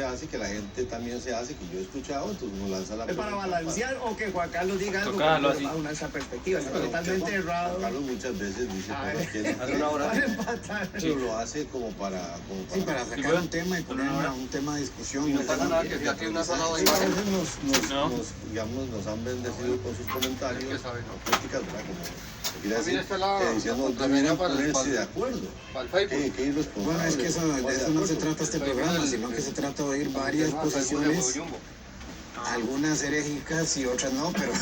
hace, que la gente también se hace, que yo he escuchado, entonces uno lanza la pregunta. Para balancear o que Juan Carlos diga algo bajo una esa perspectiva, está totalmente errado. Juan Carlos muchas veces dice cosas que pero lo hace como para sacar un tema y poner un tema de discusión. Y no pasa nada que sea aquí una sola a veces nos han bendecido con sus comentarios, críticas, ¿verdad? Como diciendo también ponerse de acuerdo. Bueno, es que de eso no se trata este programa, sino que se trata de oír varias posiciones, algunas herejicas y otras no, pero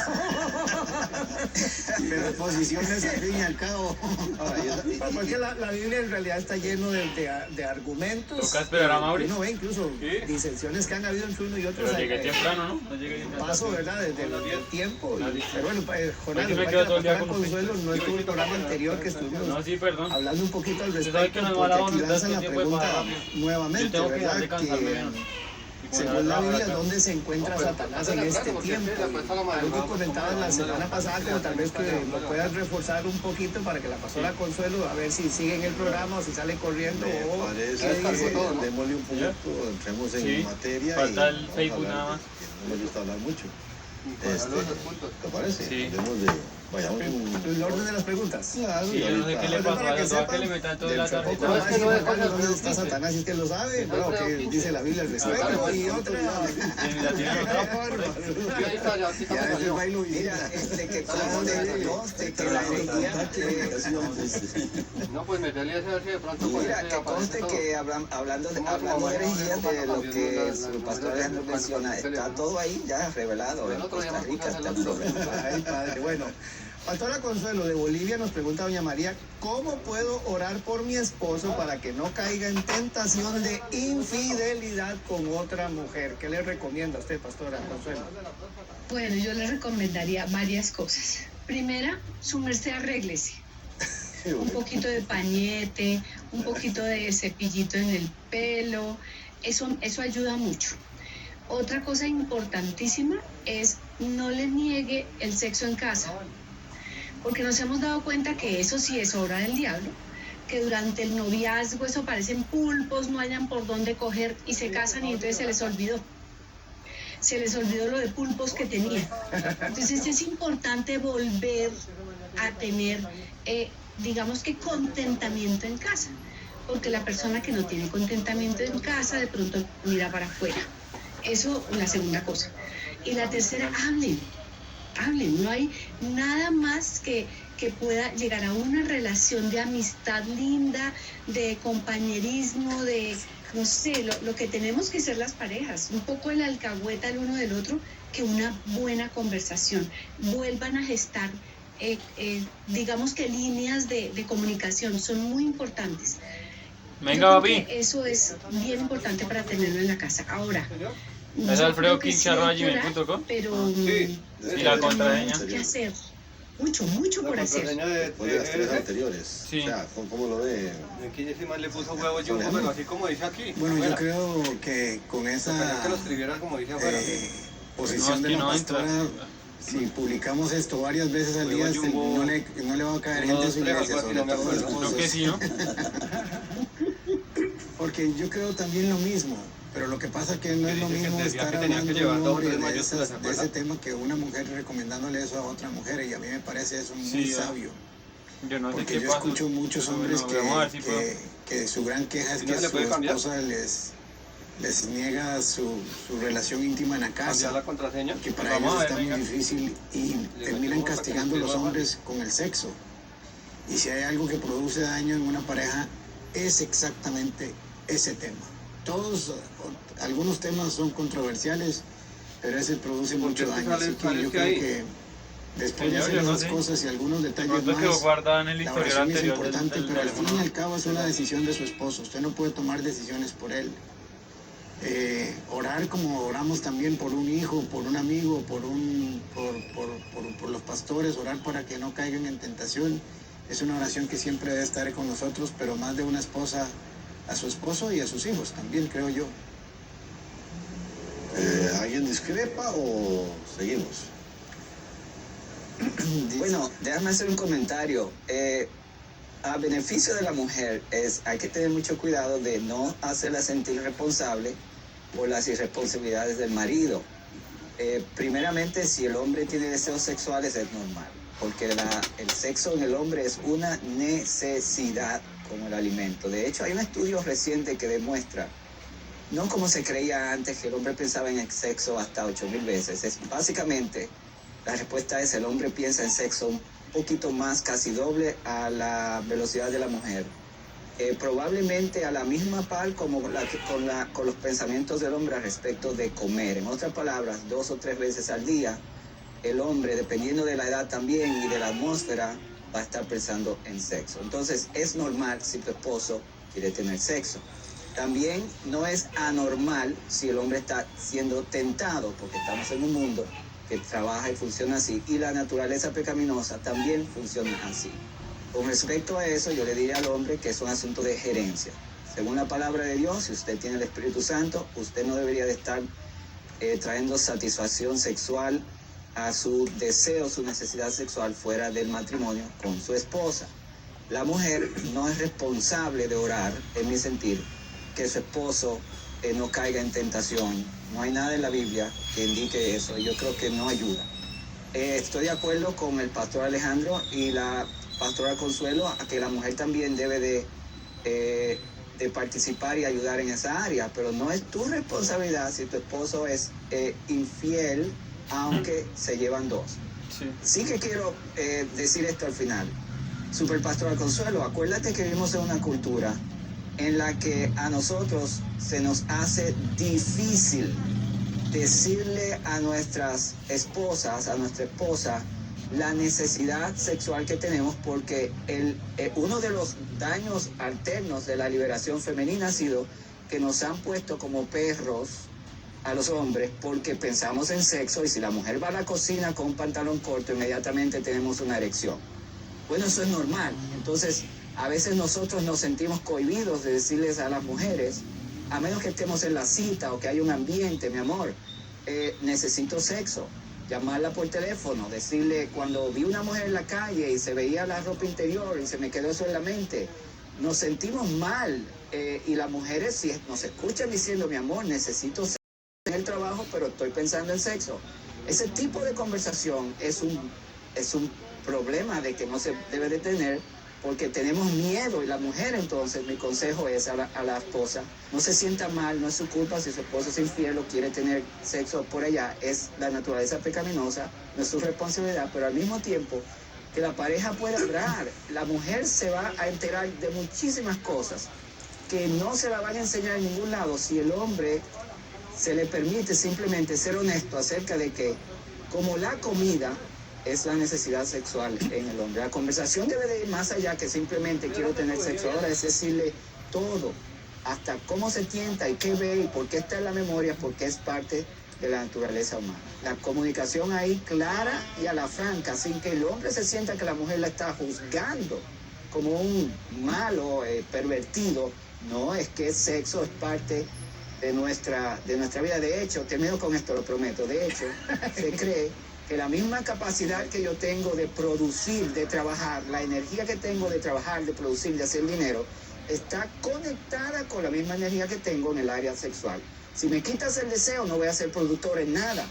posiciones al fin y al cabo. Porque la Biblia en realidad está lleno de argumentos. Toca esperar a Mauricio. Uno ve incluso disensiones que han habido entre uno y otro. Pero llegué temprano, ¿no? No llegué temprano. Paso, ¿verdad? Desde el tiempo. Pero bueno, Jonás, me quedo todo el día con Consuelo, no estuvo el programa anterior que estuvimos hablando un poquito al respecto, porque aquí lanzan la pregunta nuevamente, ¿verdad? Según la Biblia, ¿dónde se encuentra Satanás en este tiempo? Algo comentaba la semana pasada, como tal vez que lo puedas reforzar un poquito para que la pastora Consuelo, a ver si sigue en el programa o si sale corriendo. Démosle un poquito, entremos en materia. Falta el Facebook nada más. No me gusta hablar mucho. ¿Te parece? Sí. Vayamos el orden de las preguntas. Claro, sí, yo no sé qué le pasó a que le metan toda la tarde. ¿Dónde está Satanás? Si usted lo sabe, bueno, que dice la Biblia al respecto. Y otra. Que conste que la herejía. No, pues meterle ese de pronto. Mira, que conste que hablando de herejía, de lo que el pastor Alejandro menciona, está todo ahí ya revelado. En Costa Rica está el problema. Ay, padre, bueno. Pastora Consuelo de Bolivia nos pregunta doña María, ¿cómo puedo orar por mi esposo para que no caiga en tentación de infidelidad con otra mujer? ¿Qué le recomienda a usted, pastora Consuelo? Bueno, yo le recomendaría varias cosas. Primera, su merced arréglese. Un poquito de pañete, un poquito de cepillito en el pelo, eso ayuda mucho. Otra cosa importantísima es no le niegue el sexo en casa. Porque nos hemos dado cuenta que eso sí es obra del diablo, que durante el noviazgo eso parecen pulpos, no hayan por dónde coger y se casan y entonces se les olvidó lo de pulpos que tenían. Entonces es importante volver a tener, digamos que contentamiento en casa, porque la persona que no tiene contentamiento en casa de pronto mira para afuera. Eso, la segunda cosa. Y la tercera, hablen, no hay nada más que pueda llegar a una relación de amistad linda, de compañerismo, de, no sé, lo que tenemos que ser las parejas, un poco el alcahueta el uno del otro, que una buena conversación. Vuelvan a gestar, digamos que líneas de comunicación, son muy importantes. Venga, papi. Eso es bien importante para tenerlo en la casa. Ahora, es alfredo15@gmail.com. Pero y la contraseña. ¿Qué hacer? Mucho por hacer. De las tres anteriores. Sí. O sea, ¿cómo lo ve? Aquí encima le puso huevo Jumbo, pero así como dice aquí. Bueno, yo creo que con esa que lo escribieran como dice afuera. posición de la pastora, si publicamos esto varias veces al día, no le va a caer gente a su iglesia, sobre todo esposos. Creo que sí, ¿no? Porque yo creo también lo mismo. Pero lo que pasa es que no es lo mismo estar hablando de ese tema que una mujer recomendándole eso a otra mujer, y a mí me parece eso muy sabio. Yo no sé porque qué yo pasa. escucho muchos hombres que su gran queja es que su esposa les niega su relación íntima en la casa, la contraseña, que para ellos está muy difícil y terminan castigando a los hombres con el sexo. Y si hay algo que produce daño en una pareja, es exactamente ese tema. Algunos temas son controversiales, pero ese produce mucho daño, así que yo creo que después de hacer esas cosas y algunos detalles más, la oración es importante, pero al fin y al cabo es una decisión de su esposo. Usted no puede tomar decisiones por él. Orar como oramos también por un hijo, por un amigo, por los pastores, orar para que no caigan en tentación, es una oración que siempre debe estar con nosotros, pero más de una esposa a su esposo y a sus hijos también, creo yo. ¿Alguien discrepa o seguimos? Bueno, déjame hacer un comentario. A beneficio de la mujer hay que tener mucho cuidado de no hacerla sentir responsable por las irresponsabilidades del marido. Primeramente, si el hombre tiene deseos sexuales es normal, porque el sexo en el hombre es una necesidad como el alimento. De hecho, hay un estudio reciente que demuestra, no como se creía antes, que el hombre pensaba en el sexo hasta 8,000 veces. Básicamente, la respuesta es: el hombre piensa en sexo un poquito más, casi doble a la velocidad de la mujer. Probablemente a la misma par como con los pensamientos del hombre al respecto de comer. En otras palabras, 2 o 3 veces al día, el hombre, dependiendo de la edad también y de la atmósfera, va a estar pensando en sexo. Entonces, es normal si tu esposo quiere tener sexo. También no es anormal si el hombre está siendo tentado, porque estamos en un mundo que trabaja y funciona así, y la naturaleza pecaminosa también funciona así. Con respecto a eso, yo le diría al hombre que es un asunto de gerencia. Según la palabra de Dios, si usted tiene el Espíritu Santo, usted no debería de estar trayendo satisfacción sexual a su deseo, su necesidad sexual fuera del matrimonio con su esposa. La mujer no es responsable de orar, en mi sentir, que su esposo no caiga en tentación. No hay nada en la Biblia que indique eso. Yo creo que no ayuda. Estoy de acuerdo con el pastor Alejandro y la pastora Consuelo a que la mujer también debe de participar y ayudar en esa área, pero no es tu responsabilidad si tu esposo es infiel, aunque se llevan 2. Sí que quiero decir esto al final. Superpastora Consuelo, acuérdate que vivimos en una cultura en la que a nosotros se nos hace difícil decirle a nuestras esposas, a nuestra esposa, la necesidad sexual que tenemos, porque uno de los daños alternos de la liberación femenina ha sido que nos han puesto como perros a los hombres porque pensamos en sexo, y si la mujer va a la cocina con un pantalón corto, inmediatamente tenemos una erección. Bueno, eso es normal. Entonces, a veces nosotros nos sentimos cohibidos de decirles a las mujeres, a menos que estemos en la cita o que haya un ambiente, mi amor, necesito sexo. Llamarla por teléfono, decirle, cuando vi una mujer en la calle y se veía la ropa interior y se me quedó eso en la mente, nos sentimos mal. Y las mujeres, si nos escuchan diciendo, mi amor, necesito sexo en el trabajo, pero estoy pensando en sexo. Ese tipo de conversación es un problema de que no se debe de tener, porque tenemos miedo. Y la mujer, entonces, mi consejo es a la esposa, no se sienta mal, no es su culpa si su esposo es infiel o quiere tener sexo por allá, es la naturaleza pecaminosa, no es su responsabilidad, pero al mismo tiempo que la pareja pueda hablar. La mujer se va a enterar de muchísimas cosas que no se la van a enseñar en ningún lado si el hombre se le permite simplemente ser honesto acerca de que, como la comida es la necesidad sexual en el hombre, la conversación debe de ir más allá que simplemente quiero tener sexo. Ahora es decirle todo, hasta cómo se tienta y qué ve y por qué está en la memoria, porque es parte de la naturaleza humana. La comunicación ahí clara y a la franca, sin que el hombre se sienta que la mujer la está juzgando como un malo, pervertido. No, es que el sexo es parte de nuestra vida. De hecho, termino con esto, lo prometo, de hecho, se cree que la misma capacidad que yo tengo de producir, de trabajar, la energía que tengo de trabajar, de producir, de hacer dinero, está conectada con la misma energía que tengo en el área sexual. Si me quitas el deseo, no voy a ser productor en nada.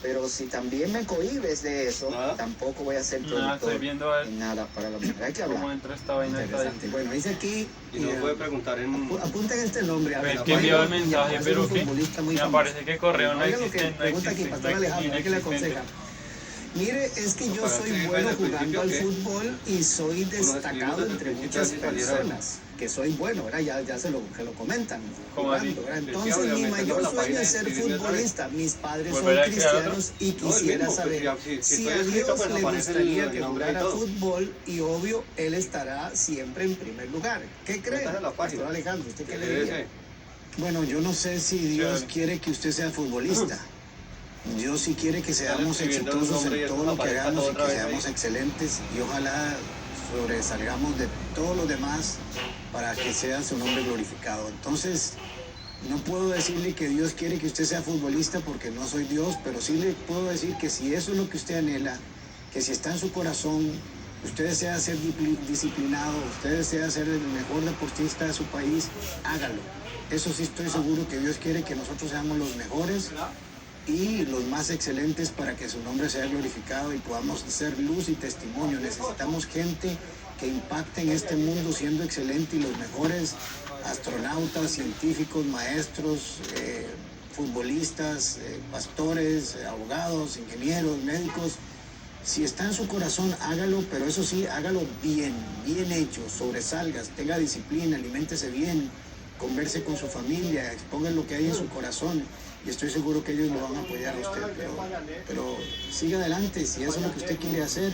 Pero si también me cohibes de eso, tampoco voy a ser productor en nada para la mujer. Hay que hablar. ¿Cómo entra esta vaina? Interesante. Bueno, dice aquí... Y no puede preguntar en... Apunten este nombre. Es que envió el mensaje, pero que me parece que correo no existe. Pregunta aquí, Pastor Alejandro, ¿qué le aconseja? Mire, es que yo soy bueno jugando al fútbol y soy destacado entre muchas personas. Que soy bueno, ¿verdad? Ya se lo comentan. Jugando, entonces, mi mayor sueño es ser futbolista. Mis padres son cristianos y quisiera saber si a Dios le gustaría que jugara fútbol, y obvio, Él estará siempre en primer lugar. ¿Qué cree, Pastor Alejandro? ¿Usted qué le diría? Bueno, yo no sé si Dios quiere que usted sea futbolista. Dios sí quiere que seamos exitosos en todo lo que hagamos y que seamos excelentes, y ojalá sobresalgamos de todos los demás para que sea su nombre glorificado. Entonces, no puedo decirle que Dios quiere que usted sea futbolista porque no soy Dios, pero sí le puedo decir que si eso es lo que usted anhela, que si está en su corazón usted desea ser disciplinado, usted desea ser el mejor deportista de su país, hágalo. Eso sí estoy seguro que Dios quiere que nosotros seamos los mejores y los más excelentes para que su nombre sea glorificado y podamos ser luz y testimonio. Necesitamos gente que impacte en este mundo siendo excelente y los mejores astronautas, científicos, maestros, futbolistas, pastores, abogados, ingenieros, médicos. Si está en su corazón, hágalo, pero eso sí, hágalo bien, bien hecho, sobresalgas, tenga disciplina, aliméntese bien, converse con su familia, exponga lo que hay en su corazón y estoy seguro que ellos lo van a apoyar a usted, pero siga adelante si eso es lo que usted quiere hacer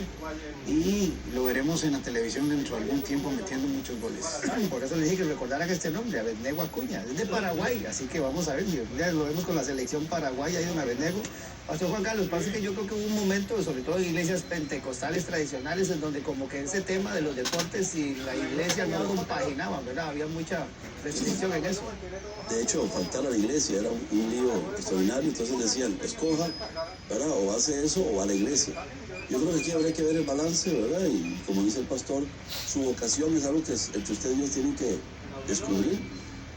y lo veremos en la televisión dentro de algún tiempo metiendo muchos goles. Por eso le dije que recordaran este nombre, Abednego Acuña, es de Paraguay, así que vamos a ver si ya lo vemos con la selección paraguaya y don Abednego. Pastor Juan Carlos, parece que yo creo que hubo un momento, sobre todo en iglesias pentecostales tradicionales, en donde como que ese tema de los deportes y la iglesia no compaginaban, ¿verdad? Había mucha restricción en eso. De hecho, faltar a la iglesia era un lío extraordinario, entonces decían, escoja, ¿verdad? O hace eso o va a la iglesia. Yo creo que aquí habría que ver el balance, ¿verdad? Y como dice el pastor, su vocación es algo que entre ustedes y Dios tienen que descubrir,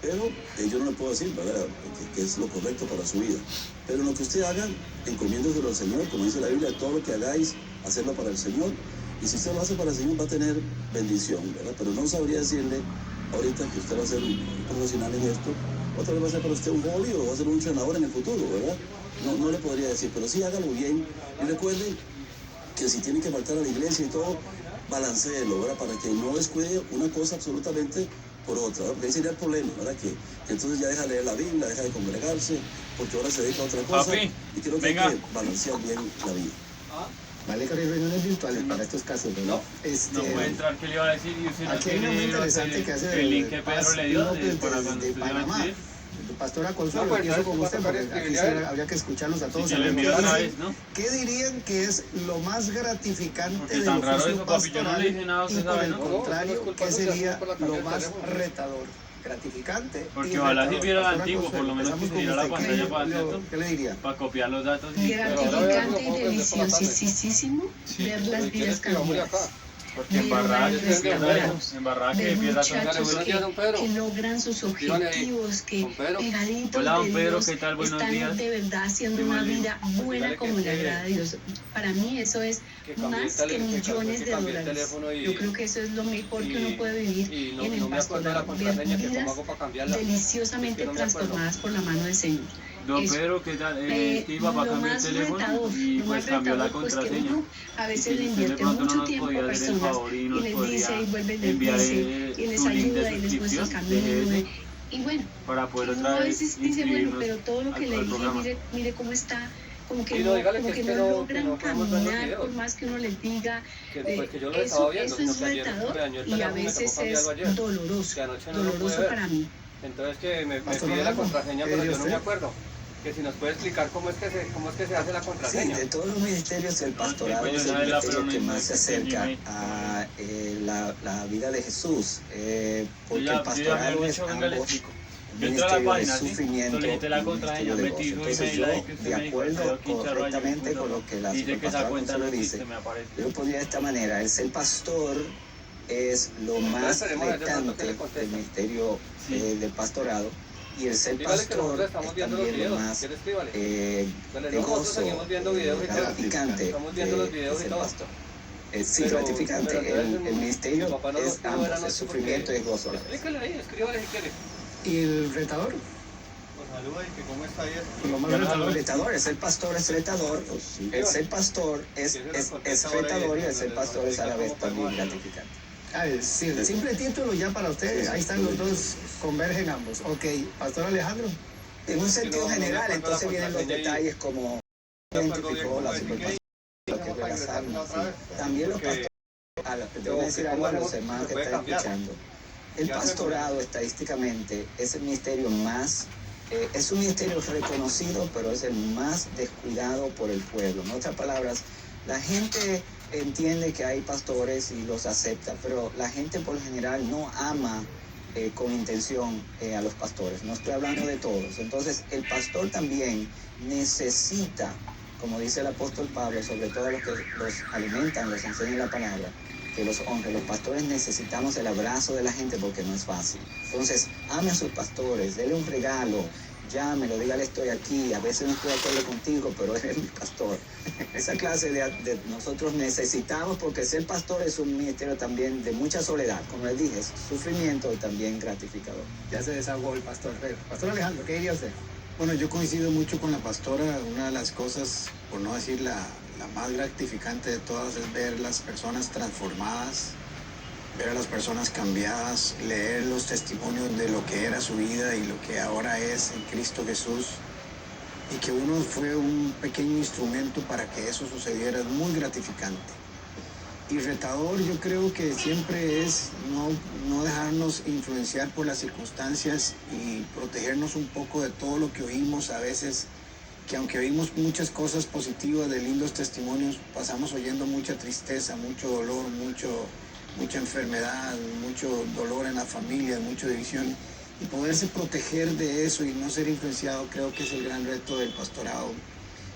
pero yo no le puedo decir, ¿verdad?, que es lo correcto para su vida. Pero lo que usted haga, encomiéndoselo al Señor, como dice la Biblia, todo lo que hagáis, hacerlo para el Señor. Y si usted lo hace para el Señor, va a tener bendición, ¿verdad? Pero no sabría decirle ahorita que usted va a ser un profesional en esto, otra vez va a ser para usted un hobby o va a ser un entrenador en el futuro, ¿verdad? No le podría decir, pero sí hágalo bien. Y recuerden que si tienen que faltar a la iglesia y todo, balanceelo, ¿verdad? Para que no descuide una cosa absolutamente por otra, ¿verdad? Porque ahí sería el problema, ¿verdad? Que entonces ya deja de leer la Biblia, deja de congregarse, porque ahora se dedica a otra cosa. Papi, y creo que hay que balancear bien la vida. Vale que hay reuniones virtuales para estos casos, ¿no? No puede entrar, ¿qué le iba a decir? Y usted no Aquí hay uno muy quiere interesante que hace el link que Pedro le dio para cuando de usted iba a Panamá. decir. Pastora Consuelo, empiezo con usted porque aquí sí habría que escucharlos a todos. Sí, le envío otra vez, ¿no? ¿Qué dirían que es lo más gratificante Porque del tan raro oficio eso, papi, yo no le pastoral dije nada, y usted por sabe, el ¿no? contrario, qué sería lo más retador? Gratificante Porque y ojalá retador. si viera el Pastora antiguo, por lo menos Consuelo, que siguiera la empezamos con pantalla usted. para hacer esto. ¿Qué le diría? Para copiar los datos y... Gratificante y deliciosísimo ver las vidas cambiar. Porque Ver hogares embarrada que ver pierda muchachos tanta que logran sus objetivos, que pegaditos Hola, don de Pedro, Dios ¿qué tal? Buenos están días. de verdad haciendo una vida buena como le agrada a Dios. Para mí eso es más que millones de dólares. Yo creo que eso es lo mejor que uno puede vivir en el pastorado, ver vidas deliciosamente transformadas por la mano del Señor. Don Eso. Pedro, ¿qué tal? Mi papá Lo cambió el más teléfono retador, y lo pues más cambió la retador, pues que contraseña. uno a veces le Y usted de invierte pronto no mucho nos tiempo a podía hacer el personas favor y y nos les podría dice y vuelve y les enviar dice y les su link de ayuda y les muestra el suscripción, camino y bueno, para poder uno otra a vez veces dice bueno, inscribirnos pero todo lo que al le dije, programa. mire cómo está, como que Y no, dígale como que que es no que logran no podemos ver los caminar videos. por más que uno les diga, Pues que yo lo estaba viendo, eso sino es que ayer retador me dañó el y a teléfono, me veces tocó es cambiarlo ayer. doloroso, Que anoche no lo pude doloroso ver. para mí. Entonces que me Pastor pide la Orlando, contraseña, ¿qué pero diría yo no me usted? acuerdo. Que si nos puede explicar cómo es que se hace la Sí, contraseña. de todos los ministerios, el pastorado pues, es el yo no la ministerio que más se pronuncio, acerca a la vida de Jesús, porque el pastorado es ambos un Entra a la ministerio de página, ¿sí? sufrimiento Solicite la y un contraseña, ministerio de metí gozo. su Entonces email yo, ahí que usted de me dijo, acuerdo pero correctamente con lo que la dice que esa pastora cuenta no Consuelo existe, dice, me aparece. yo lo pondría de esta manera: el ser pastor es lo más retante del ministerio del pastorado, y el ser Dígale que nosotros pastor estamos es viendo los también lo videos. más ¿Quieres escríbale? de gozo, seguimos viendo videos y todo. gratificante Estamos viendo los videos de y ser todo. pastor. Sí, Pero gratificante. El ministerio papá no lo es pudo ver ambos, anoche es sufrimiento y porque- es gozo. Explícale ahí, escríbale si quiere. ¿Y el retador? Pues saluda y que cómo está ahí. Lo más El retador. retador, el ser pastor es retador, el ser pastor es retador y el ser pastor es a la vez también gratificante. Sí, el simple título ya para ustedes, ahí están los dos, convergen ambos. Ok, Pastor Alejandro. En un sentido general, entonces vienen los detalles como identificó la superpastora, lo que es de las almas. También los pastores, te voy a decir algo a los hermanos que están escuchando. El pastorado estadísticamente es el ministerio más, es un ministerio reconocido, pero es el más descuidado por el pueblo. En otras palabras, la gente entiende que hay pastores y los acepta, pero la gente por lo general no ama con intención a los pastores. No estoy hablando de todos. Entonces, el pastor también necesita, como dice el apóstol Pablo, sobre todo los que los alimentan, los enseñan la palabra, que los hombres, los pastores necesitamos el abrazo de la gente porque no es fácil. Entonces, ame a sus pastores, denle un regalo, llámelo, dígale estoy aquí, a veces no estoy de acuerdo contigo, pero eres mi pastor. Esa clase de nosotros necesitamos, porque ser pastor es un ministerio también de mucha soledad, como les dije, es sufrimiento y también gratificador. Ya se desahogó el pastor. Pastor Alejandro, ¿qué diría usted? Bueno, yo coincido mucho con la pastora. Una de las cosas, por no decir la más gratificante de todas, es ver las personas transformadas, ver a las personas cambiadas, leer los testimonios de lo que era su vida y lo que ahora es en Cristo Jesús, y que uno fue un pequeño instrumento para que eso sucediera. Es muy gratificante. Y retador, yo creo que siempre es no dejarnos influenciar por las circunstancias y protegernos un poco de todo lo que oímos a veces, que aunque oímos muchas cosas positivas de lindos testimonios, pasamos oyendo mucha tristeza, mucho dolor, mucha enfermedad, mucho dolor en la familia, mucha división. Y poderse proteger de eso y no ser influenciado, creo que es el gran reto del pastorado.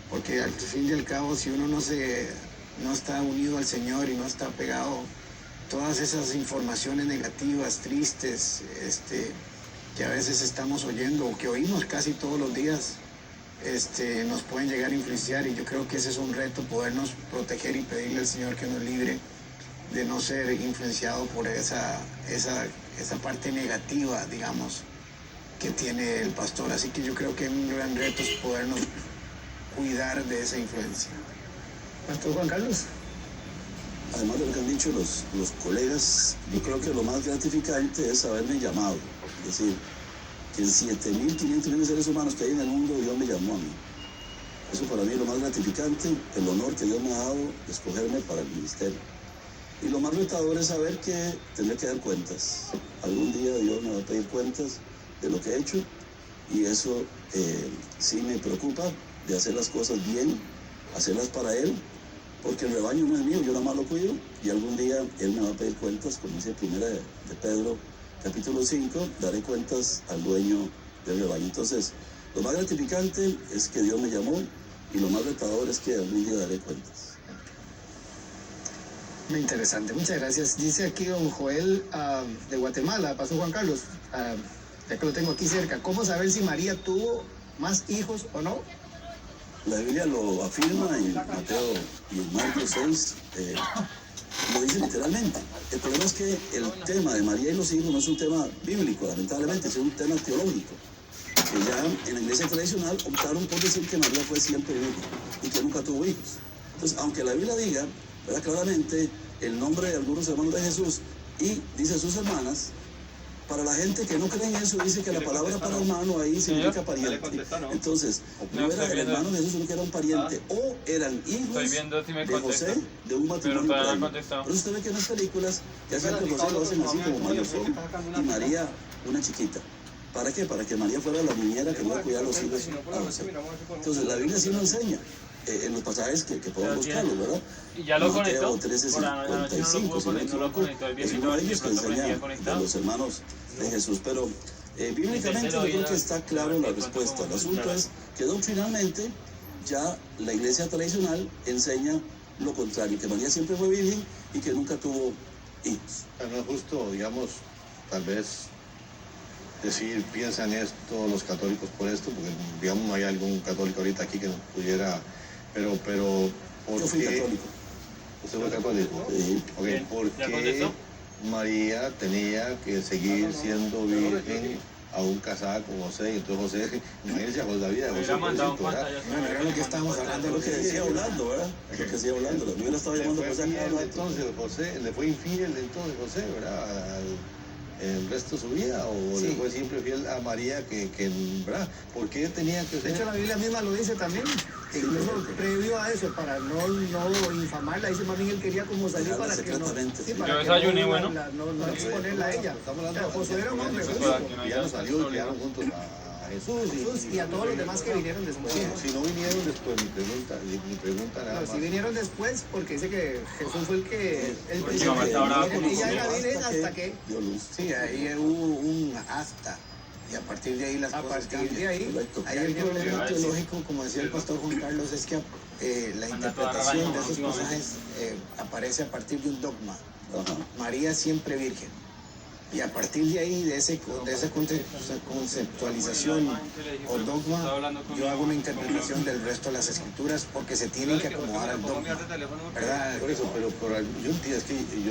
Porque al fin y al cabo, si uno no está unido al Señor y no está pegado, todas esas informaciones negativas, tristes, que a veces estamos oyendo o que oímos casi todos los días, nos pueden llegar a influenciar. Y yo creo que ese es un reto, podernos proteger y pedirle al Señor que nos libre de no ser influenciado por esa parte negativa, digamos, que tiene el pastor. Así que yo creo que un gran reto es podernos cuidar de esa influencia. Pastor Juan Carlos. Además de lo que han dicho los colegas, yo creo que lo más gratificante es haberme llamado. Es decir, que en 7.500 millones de seres humanos que hay en el mundo, Dios me llamó a mí. Eso para mí es lo más gratificante, el honor que Dios me ha dado de escogerme para el ministerio. Y lo más retador es saber que tendré que dar cuentas. Algún día Dios me va a pedir cuentas de lo que he hecho, y eso sí me preocupa, de hacer las cosas bien, hacerlas para Él, porque el rebaño no es mío, yo nada más lo cuido, y algún día Él me va a pedir cuentas, como dice primera de Pedro, capítulo 5, daré cuentas al dueño del rebaño. Entonces, lo más gratificante es que Dios me llamó, y lo más retador es que algún día daré cuentas. Muy interesante, muchas gracias. Dice aquí don Joel de Guatemala, Pastor Juan Carlos, ya que lo tengo aquí cerca, ¿cómo saber si María tuvo más hijos o no? La Biblia lo afirma en Mateo y en Marcos 6, lo dice literalmente. El problema es que el tema de María y los hijos no es un tema bíblico, lamentablemente, es un tema teológico. Que ya en la iglesia tradicional optaron por decir que María fue siempre un hijo y que nunca tuvo hijos. Entonces, aunque la Biblia diga, ¿verdad?, claramente el nombre de algunos hermanos de Jesús y dice sus hermanas, para la gente que no cree en eso, dice que la palabra para hermano ahí significa pariente. Entonces, no era el hermano de Jesús, sino que era un pariente, o eran hijos de José, de un matrimonio previo. Por eso usted ve que en las películas ya siempre José lo hacen así como Mario Sol y María una chiquita. ¿Para qué? Para que María fuera la niñera que iba a cuidar a los hijos a José. Entonces, la Biblia sí lo enseña. En los pasajes que podemos buscarlo, ¿verdad? Y ya lo conectó. Mateo 13:55, si no me equivoco, es uno de ellos que enseña de los hermanos de Jesús. Pero bíblicamente yo creo que está claro la respuesta. El asunto es que doctrinalmente ya la iglesia tradicional enseña lo contrario, que María siempre fue virgen y que nunca tuvo hijos. No es justo, digamos, tal vez decir, piensan esto los católicos por esto, porque digamos no hay algún católico ahorita aquí que nos pudiera, pero ¿por Yo fui qué? católico. ¿Usted fue católico? Sí. Okay. ¿Por qué María tenía que seguir siendo virgen aún casada con José? Y entonces José, imagínense a la vida de José. Bueno, era lo que estábamos hablando, Lo que decía hablando, ¿verdad? Lo que decía hablando. La Biblia estaba llamando a José. Entonces José, le fue infiel entonces José, ¿verdad? El resto de su vida, o sí, le fue siempre fiel a María que ¿verdad? ¿Por qué tenía que ser? De hecho, la Biblia misma lo dice también, incluso previo a eso, para no infamarla, dice más bien él quería como salir para que no, sí, para yo que desayuné, bueno. no exponerla a ella. Estamos hablando de Josué era un hombre justo, ya no salió, quedaron juntos a Jesús y a todos los demás que vinieron después. Si no vinieron después, mi pregunta nada más. Si vinieron después, porque dice que Jesús fue el que el príncipe, ella era virgen hasta que dio luz. Sí, ahí hubo un hasta, y a partir de ahí las cosas cambian. de ahí, Ahí el problema teológico, como decía el pastor Juan Carlos, es que la interpretación de esos pasajes aparece a partir de un dogma María siempre virgen. Y a partir de ahí, de esa conceptualización o dogma, yo hago una interpretación del resto de las escrituras porque se tienen que acomodar al dogma, ¿verdad? Por eso, pero yo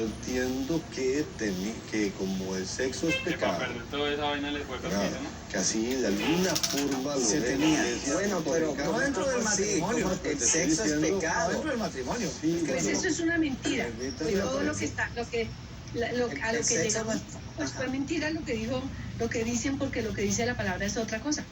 entiendo que como el sexo es pecado, que así de alguna forma lo se tenía. Bueno, pero no dentro del matrimonio, el sexo es pecado. No dentro del matrimonio. Pues eso es una mentira. Todo lo que está, a lo que llegamos, pues fue mentira lo que dicen, porque lo que dice la palabra es otra cosa.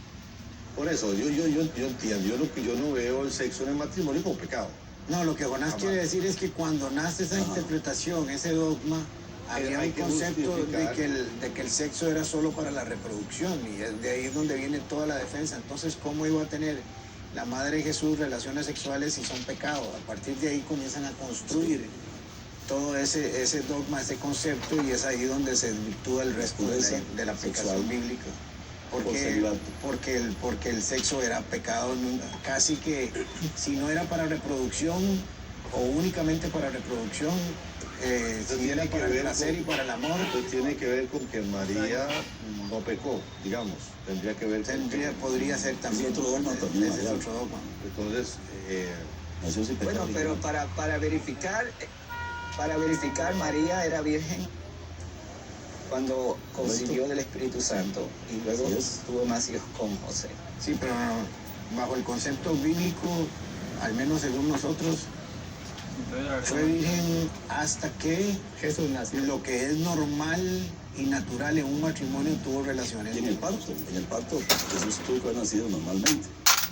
Por eso, yo entiendo, yo no veo el sexo en el matrimonio como pecado. No, lo que Jonás quiere decir es que cuando nace esa interpretación, ese dogma, había un concepto de que el sexo era solo para la reproducción, y de ahí es donde viene toda la defensa. Entonces, ¿cómo iba a tener la Madre de Jesús relaciones sexuales si son pecados? A partir de ahí comienzan a construir todo ese dogma, ese concepto, y es ahí donde se desvirtúa el resto de la aplicación bíblica. Porque el sexo era pecado, casi que si no era para reproducción o únicamente para reproducción, si era para el placer y para el amor. Entonces tiene que ver con que María no pecó, digamos. Tendría que ver podría ser también otro dogma también. Es otro dogma. Entonces, bueno, pero para verificar, María era virgen cuando concibió del Espíritu Santo y luego tuvo más hijos con José. Sí, pero bajo el concepto bíblico, al menos según nosotros, fue virgen hasta que Jesús nació. Lo que es normal y natural en un matrimonio tuvo relaciones. Y en el parto Jesús tuvo que haber nacido normalmente.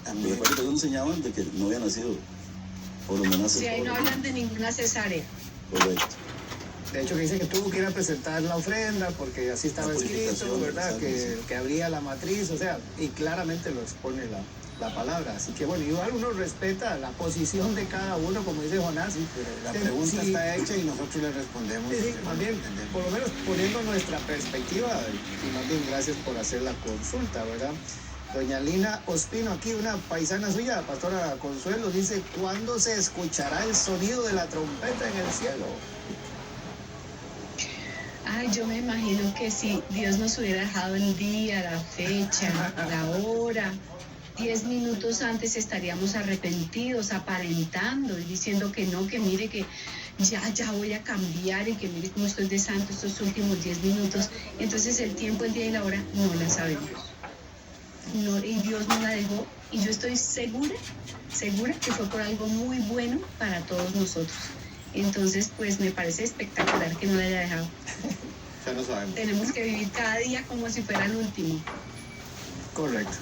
También. Recuerdo que ellos enseñaban de que no había nacido por donde nace. Sí, ahí no hablan de ninguna cesárea. Correcto. De hecho, que dice que tuvo que ir a presentar la ofrenda porque así estaba escrito, ¿verdad? Que abría la matriz, o sea, y claramente lo expone la palabra. Así que bueno, igual uno respeta la posición de cada uno, como dice Jonás. Sí, pero la pregunta está hecha y nosotros le respondemos. Sí, más bien, por lo menos poniendo nuestra perspectiva, y más bien gracias por hacer la consulta, ¿verdad? Doña Lina Ospino, aquí una paisana suya, pastora Consuelo, dice: ¿cuándo se escuchará el sonido de la trompeta en el cielo? Ay, yo me imagino que si Dios nos hubiera dejado el día, la fecha, la hora, 10 minutos antes estaríamos arrepentidos, aparentando y diciendo que no, que mire que ya voy a cambiar y que mire cómo estoy de santo estos últimos 10 minutos. Entonces el tiempo, el día y la hora no la sabemos. No, y Dios nos la dejó, y yo estoy segura que fue por algo muy bueno para todos nosotros. Entonces, pues me parece espectacular que no la haya dejado. Ya no sabemos. Tenemos que vivir cada día como si fuera el último. Correcto.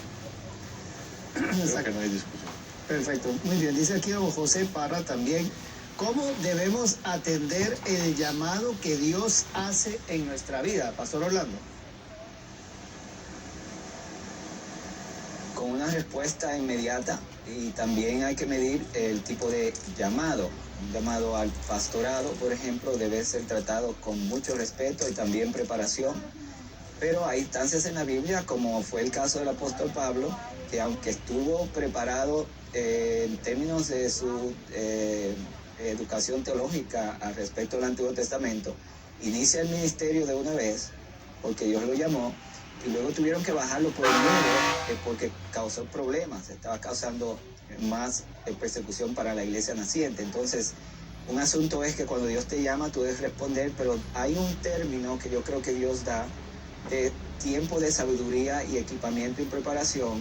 Creo que no hay discusión. Perfecto, muy bien. Dice aquí don José Parra también: ¿cómo debemos atender el llamado que Dios hace en nuestra vida? Pastor Orlando. Con una respuesta inmediata, y también hay que medir el tipo de llamado. Un llamado al pastorado, por ejemplo, debe ser tratado con mucho respeto y también preparación. Pero hay instancias en la Biblia, como fue el caso del apóstol Pablo, que aunque estuvo preparado en términos de su educación teológica al respecto del Antiguo Testamento, inicia el ministerio de una vez, porque Dios lo llamó, y luego tuvieron que bajarlo por el muro porque causó problemas, estaba causando más persecución para la iglesia naciente. Entonces, un asunto es que cuando Dios te llama, tú debes responder, pero hay un término que yo creo que Dios da de tiempo de sabiduría y equipamiento y preparación,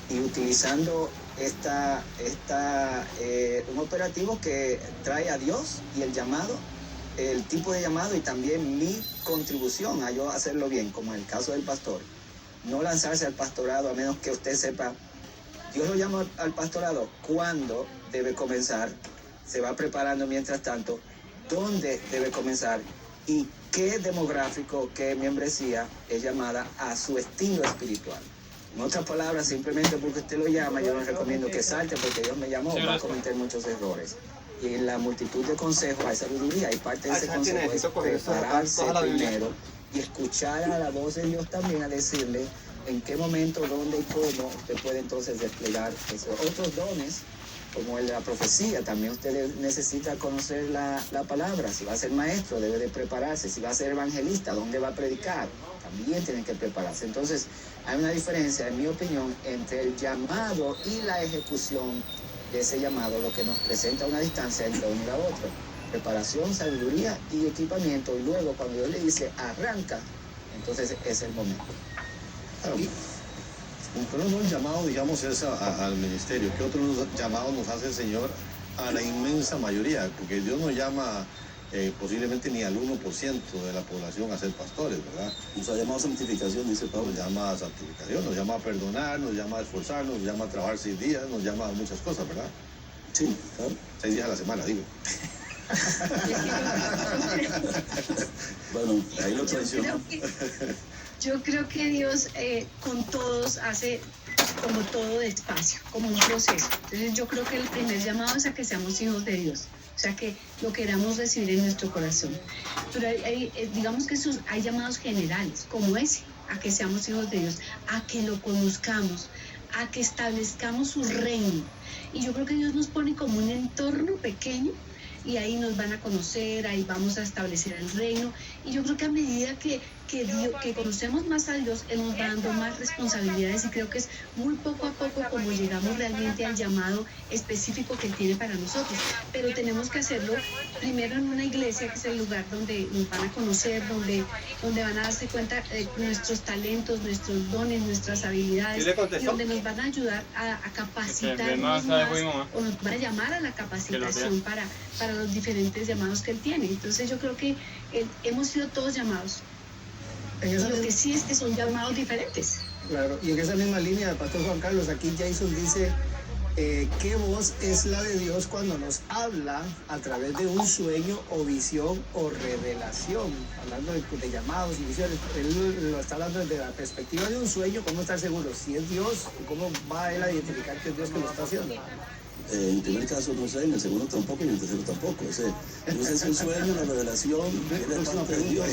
y utilizando un operativo que trae a Dios y el llamado, el tipo de llamado, y también mi contribución a yo hacerlo bien, como en el caso del pastor. No lanzarse al pastorado a menos que usted sepa, Dios lo llama al pastorado, cuándo debe comenzar, se va preparando mientras tanto, dónde debe comenzar y qué demográfico, qué membresía es llamada a su estilo espiritual. En otras palabras, simplemente porque usted lo llama, yo no recomiendo que salte porque Dios me llamó, va a cometer muchos errores. Y en la multitud de consejos hay sabiduría, y parte de ese consejo es prepararse primero y escuchar a la voz de Dios también, a decirle en qué momento, dónde y cómo usted puede entonces desplegar esos otros dones como la profecía, también usted necesita conocer la palabra. Si va a ser maestro, debe de prepararse. Si va a ser evangelista, ¿dónde va a predicar? También tiene que prepararse. Entonces, hay una diferencia, en mi opinión, entre el llamado y la ejecución de ese llamado, lo que nos presenta una distancia entre uno y la otra. Preparación, sabiduría y equipamiento. Y luego, cuando Dios le dice, arranca, entonces es el momento. Pero no, el llamado, digamos, es al ministerio. ¿Qué otros llamados nos hace el Señor a la inmensa mayoría? Porque Dios no llama posiblemente ni al 1% de la población a ser pastores, ¿verdad? Nos ha llamado a santificación, dice Pablo. Nos llama a santificación, nos llama a perdonar, nos llama a esforzarnos, nos llama a trabajar 6 días, nos llama a muchas cosas, ¿verdad? Sí, claro. 6 días a la semana, digo. Bueno, ahí lo traicionó. Yo creo que Dios con todos hace como todo despacio, como un proceso. Entonces yo creo que el primer llamado es a que seamos hijos de Dios, o sea que lo queramos recibir en nuestro corazón. Pero digamos que hay llamados generales, como ese, a que seamos hijos de Dios, a que lo conozcamos, a que establezcamos su reino. Y yo creo que Dios nos pone como un entorno pequeño, y ahí nos van a conocer, ahí vamos a establecer el reino. Y yo creo que a medida que conocemos más a Dios, Él nos va dando más responsabilidades, y creo que es muy poco a poco como llegamos realmente al llamado específico que Él tiene para nosotros. Pero tenemos que hacerlo primero en una iglesia, que es el lugar donde nos van a conocer, donde van a darse cuenta de nuestros talentos, nuestros dones, nuestras habilidades, y donde nos van a ayudar a capacitarnos más, o nos van a llamar a la capacitación para los diferentes llamados que Él tiene. Entonces yo creo que hemos sido todos llamados. Lo que sí es que son llamados diferentes. Claro, y en esa misma línea, Pastor Juan Carlos, aquí Jason dice, ¿qué voz es la de Dios cuando nos habla a través de un sueño o visión o revelación? Hablando de llamados y visiones, él lo está hablando desde la perspectiva de un sueño. ¿Cómo estar seguro si es Dios? ¿Cómo va él a identificar que es Dios que lo está haciendo? En el primer caso no sé, en el segundo tampoco y en el tercero tampoco. O sea, no sé si el sueño, la revelación viene de parte de Dios.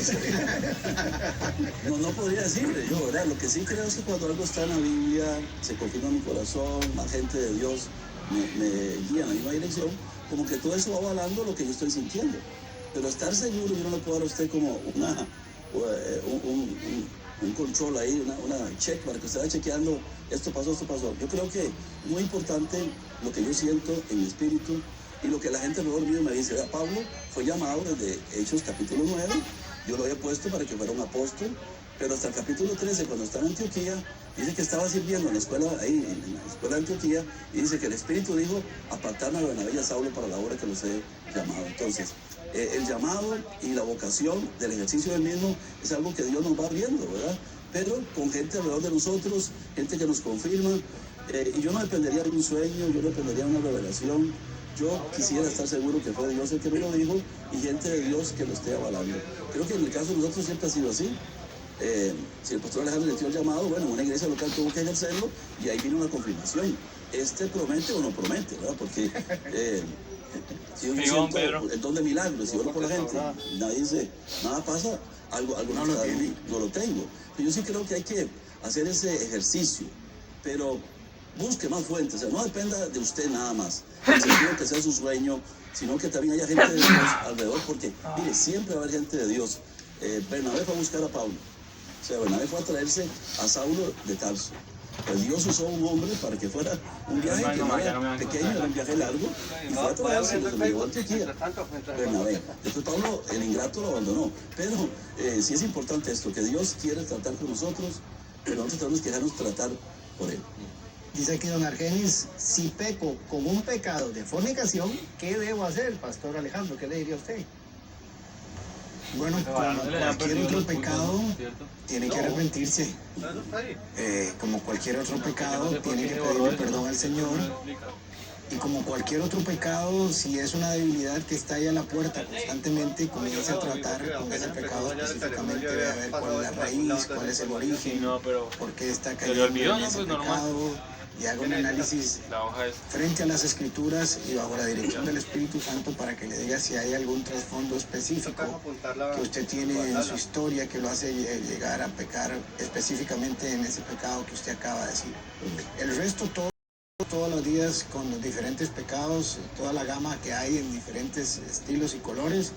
No podría decirle yo, ¿verdad? Lo que sí creo es que cuando algo está en la Biblia, se confirma en mi corazón, la gente de Dios me guía en la misma dirección, como que todo eso va avalando lo que yo estoy sintiendo. Pero estar seguro, yo no le puedo dar a usted como un control ahí, una check para que usted vaya chequeando, esto pasó. Yo creo que muy importante lo que yo siento en mi espíritu y lo que la gente alrededor mío me dice. Pablo fue llamado desde Hechos capítulo 9, yo lo había puesto para que fuera un apóstol, pero hasta el capítulo 13, cuando está en Antioquía, dice que estaba sirviendo en la escuela, ahí en la escuela de Antioquía, y dice que el Espíritu dijo, apartarme a Bernabé y a Saulo para la obra que los he llamado. Entonces, el llamado y la vocación del ejercicio del mismo es algo que Dios nos va abriendo, ¿verdad? Pero con gente alrededor de nosotros, gente que nos confirma, y yo no dependería de un sueño, yo no dependería de una revelación. Yo quisiera estar seguro que fue Dios el que me lo dijo y gente de Dios que lo esté avalando. Creo que en el caso de nosotros siempre ha sido así. Si el pastor Alejandro le dio el llamado, bueno, una iglesia local tuvo que ejercerlo y ahí vino una confirmación. ¿Promete o no promete? ¿Verdad? Porque si yo siento el don de milagros, si oro por la gente, nadie dice, nada pasa, algo no lo tengo. Pero yo sí creo que hay que hacer ese ejercicio, pero busque más fuentes, o sea, no dependa de usted nada más, en el sentido que sea su sueño, sino que también haya gente de Dios alrededor, porque, mire, siempre va a haber gente de Dios. Bernabé fue a buscar a Pablo, o sea, Bernabé fue a traerse a Saulo de Tarso. Pues Dios usó a un hombre para que fuera un viaje que no era pequeño, era un viaje largo, y fue a traerse, lo llevó a Antioquía, Bernabé. Después Pablo, el ingrato, lo abandonó. Pero sí es importante esto, que Dios quiere tratar con nosotros, pero nosotros tenemos que dejarnos tratar por Él. Dice aquí don Argenis, si peco con un pecado de fornicación, ¿qué debo hacer, Pastor Alejandro? ¿Qué le diría a usted? Bueno, como cualquier otro pecado, tiene que arrepentirse. Como cualquier otro pecado, tiene que pedirle perdón al Señor. Y como cualquier otro pecado, si es una debilidad que está ahí a la puerta constantemente, comienza a tratar con ese pecado específicamente, de ver cuál es la raíz, cuál es el origen, por qué está cayendo en ese pecado. Y haga un análisis frente a las Escrituras y bajo la dirección del Espíritu Santo para que le diga si hay algún trasfondo específico que usted tiene en su historia que lo hace llegar a pecar específicamente en ese pecado que usted acaba de decir. El resto todo todos los días con los diferentes pecados, toda la gama que hay en diferentes estilos y colores,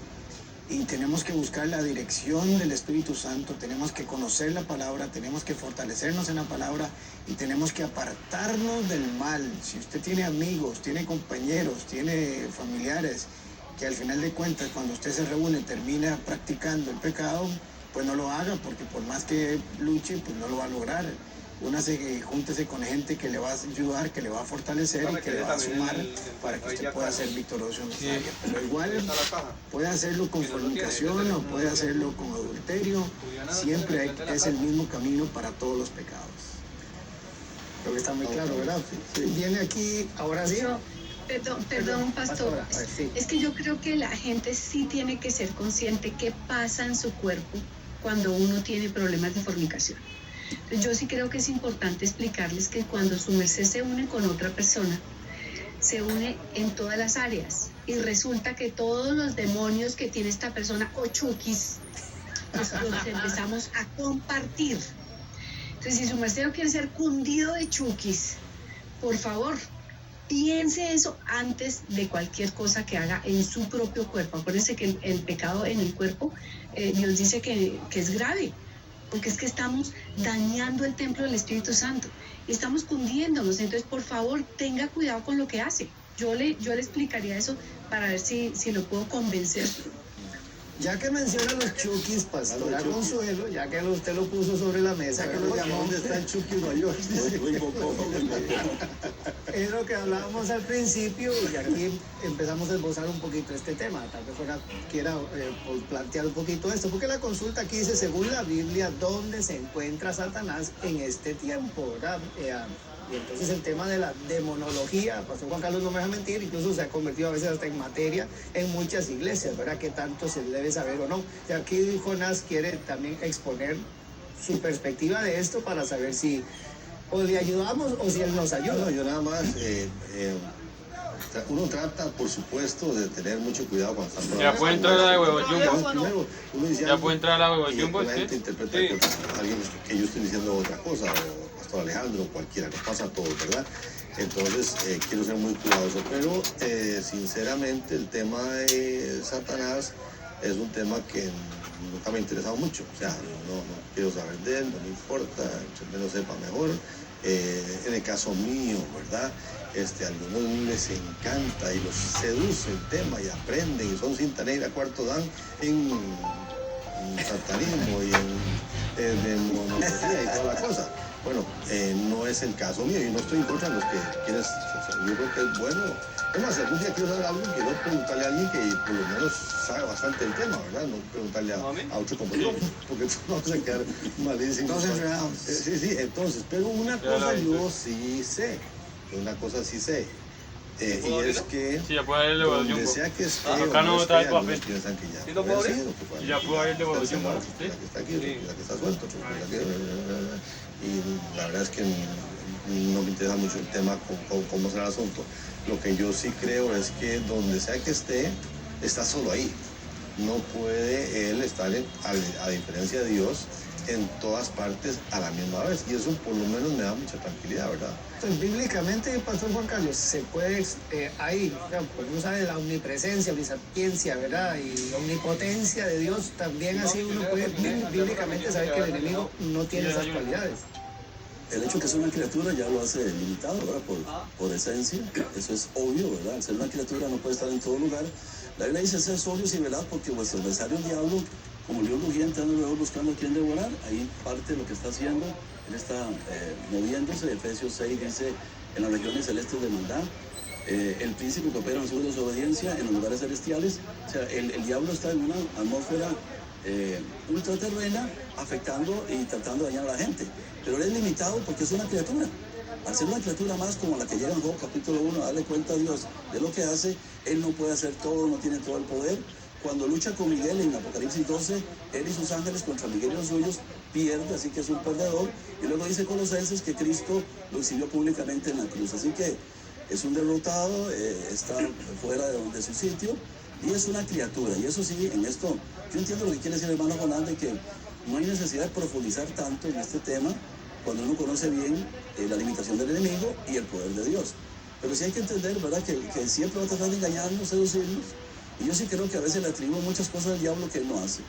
y tenemos que buscar la dirección del Espíritu Santo, tenemos que conocer la palabra, tenemos que fortalecernos en la palabra y tenemos que apartarnos del mal. Si usted tiene amigos, tiene compañeros, tiene familiares, que al final de cuentas cuando usted se reúne termina practicando el pecado, pues no lo haga, porque por más que luche, pues no lo va a lograr. Júntese con gente que le va a ayudar, que le va a fortalecer y que le va a sumar para que usted pueda ser victorioso en esta área. Pero igual puede hacerlo con fornicación o puede hacerlo con adulterio, siempre es el mismo camino para todos los pecados. Creo que está muy claro, ¿verdad? Sí. Viene aquí, ahora sí. Perdón, pastor. Sí. Es que yo creo que la gente sí tiene que ser consciente qué pasa en su cuerpo cuando uno tiene problemas de fornicación. Entonces, yo sí creo que es importante explicarles que cuando su merced se une con otra persona, se une en todas las áreas. Y resulta que todos los demonios que tiene esta persona, o chukis, los empezamos a compartir. Entonces, si su merced no quiere ser cundido de chukis, por favor, piense eso antes de cualquier cosa que haga en su propio cuerpo. Acuérdense que el pecado en el cuerpo, Dios dice que es grave, porque es que estamos dañando el templo del Espíritu Santo y estamos cundiéndonos. Entonces, por favor, tenga cuidado con lo que hace. Yo le explicaría eso para ver si lo puedo convencer. Ya que menciona los chukis, pastora Consuelo, ya que usted lo puso sobre la mesa, que lo llamó, ¿dónde está el chuki mayor? Es lo que hablábamos al principio y aquí empezamos a esbozar un poquito este tema. Tal vez quiera plantear un poquito esto, porque la consulta aquí dice, según la Biblia, ¿dónde se encuentra Satanás en este tiempo? ¿Verdad? Y entonces el tema de la demonología, Pastor Juan Carlos no me deja mentir, incluso se ha convertido a veces hasta en materia en muchas iglesias, ¿verdad? ¿Qué tanto se debe saber o no? Y aquí Jonás quiere también exponer su perspectiva de esto para saber si o le ayudamos o si él nos ayuda. No, yo nada más, uno trata, por supuesto, de tener mucho cuidado cuando está Ya puede entrar a la de huevo jumbo. Primero, uno dice Ya algo puede entrar a la huevo jumbo. la gente interpreta que alguien que yo estoy diciendo otra cosa, o Pastor Alejandro, o cualquiera, nos pasa a todos, ¿verdad? Entonces, quiero ser muy cuidadoso, pero sinceramente el tema de Satanás es un tema que nunca me ha interesado mucho. O sea, no quiero saber de él, no me importa, entre menos sepa mejor. En el caso mío, ¿verdad? A algunos les encanta y los seduce el tema y aprenden y son cinta negra, cuarto dan en satanismo y en demonología y toda la cosa. Bueno, no es el caso mío y no estoy en contra de los que quieren, yo creo que es bueno. Es más, algún día quiero saber algo, quiero preguntarle a alguien que por lo menos sabe bastante el tema, ¿verdad? No preguntarle a otro compañero, porque vamos a quedar malísimos. Entonces, sí, entonces, pero una cosa yo sí sé, y es que sí, ya puede ir de huevo donde jumbo. sea que esté, Acá no está el papel. piensan que ya ¿Sí lo puedo abrir? Y ya puede ir de huevo jumbo. La que está aquí, la que está suelto, y la verdad es que no me interesa mucho el tema, cómo será el asunto. Lo que yo sí creo es que donde sea que esté, está solo ahí. No puede él estar, a diferencia de Dios, en todas partes a la misma vez. Y eso por lo menos me da mucha tranquilidad, ¿verdad? Entonces, bíblicamente, Pastor Juan Carlos, se puede, porque uno sabe la omnipresencia, omnisapiencia, ¿verdad? Y omnipotencia de Dios, también así uno puede bíblicamente saber que el enemigo no tiene esas cualidades. El hecho de que sea una criatura ya lo hace limitado, ¿verdad? Por esencia, eso es obvio, ¿verdad? Al ser una criatura no puede estar en todo lugar. La Biblia dice ser sobrios y velad porque vuestro adversario el diablo, como león rugiente, anda luego buscando a quien devorar. Ahí parte de lo que está haciendo, él está moviéndose. Efesios 6 dice, en las regiones celestes de maldad, el príncipe que opera en su desobediencia en los lugares celestiales. O sea, el diablo está en una atmósfera ultraterrena, afectando y tratando de dañar a la gente. Pero él es limitado porque es una criatura. Al ser una criatura más como la que llega en Job capítulo 1 a darle cuenta a Dios de lo que hace, él no puede hacer todo, no tiene todo el poder. Cuando lucha con Miguel en Apocalipsis 12, él y sus ángeles contra Miguel y los suyos pierde, así que es un perdedor. Y luego dice Colosenses que Cristo lo exhibió públicamente en la cruz. Así que es un derrotado, está fuera de su sitio y es una criatura. Y eso sí, en esto, yo entiendo lo que quiere decir el hermano Jonás, de que no hay necesidad de profundizar tanto en este tema cuando uno conoce bien la limitación del enemigo y el poder de Dios. Pero sí hay que entender, ¿verdad?, que siempre va a tratar de engañarnos, seducirnos. Y yo sí creo que a veces le atribuimos muchas cosas al diablo que él no hace,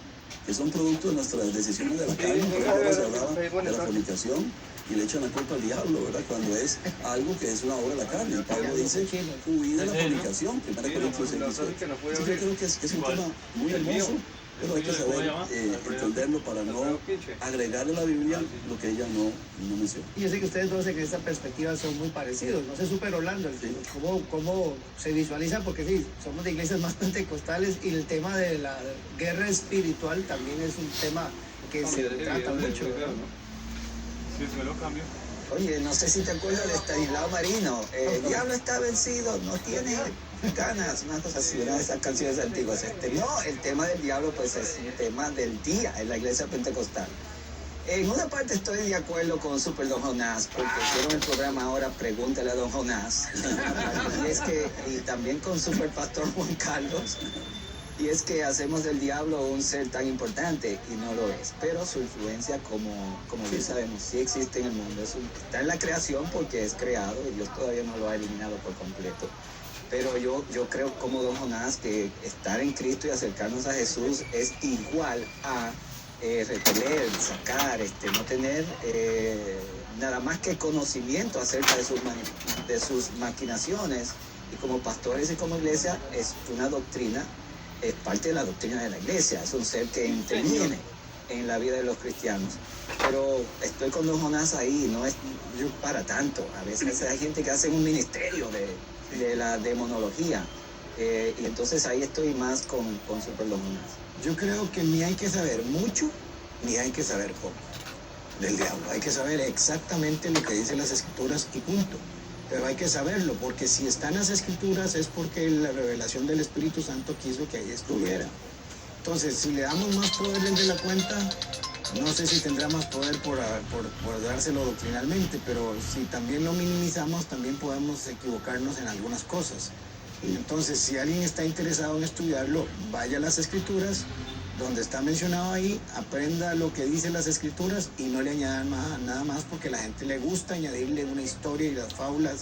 que son producto de nuestras decisiones de la carne. Por ejemplo, se hablaba de la fornicación y le echan la culpa al diablo, ¿verdad?, cuando es algo que es una obra de la carne. Y Pablo dice, huid de la fornicación, 1 Corintios 6, 18. Así que yo creo que es un tema muy hermoso, pero hay que saber entenderlo para no agregarle a la Biblia lo que ella no menciona. Y yo sé que ustedes dos en esta perspectiva son muy parecidos. No sé, Super Orlando, cómo se visualiza, porque sí, somos de iglesias más pentecostales y el tema de la guerra espiritual también es un tema que se trata mucho, ¿verdad? Sí, me lo cambio. Oye, no sé si te acuerdas de Estanislao Marino. El diablo está vencido, no tiene ganas, una cosa así, una de esas canciones antiguas. No, el tema del diablo pues es un tema del día en la iglesia pentecostal. En una parte estoy de acuerdo con Super Don Jonás, porque hicieron el programa ahora Pregúntale a Don Jonás. Y también con Super Pastor Juan Carlos. Y es que hacemos del diablo un ser tan importante y no lo es. Pero su influencia, como bien sabemos, sí existe en el mundo. Está en la creación porque es creado y Dios todavía no lo ha eliminado por completo. Pero yo creo, como Don Jonás, que estar en Cristo y acercarnos a Jesús es igual a repeler, sacar, no tener nada más que conocimiento acerca de sus maquinaciones. Y como pastores y como iglesia es una doctrina, es parte de la doctrina de la iglesia, es un ser que interviene en la vida de los cristianos. Pero estoy con Don Jonás ahí, no es yo para tanto. A veces hay gente que hace un ministerio de la demonología, y entonces ahí estoy más con Super Don Jonás. Yo creo que ni hay que saber mucho, ni hay que saber poco del diablo. Hay que saber exactamente lo que dicen las escrituras y punto. Pero hay que saberlo, porque si están las escrituras es porque la revelación del Espíritu Santo quiso que ahí estuviera. Entonces, si le damos más poder de la cuenta, no sé si tendrá más poder por dárselo doctrinalmente, pero si también lo minimizamos, también podemos equivocarnos en algunas cosas. Entonces, si alguien está interesado en estudiarlo, vaya a las escrituras, donde está mencionado ahí, aprenda lo que dicen las escrituras y no le añadan nada más, porque a la gente le gusta añadirle una historia y las fábulas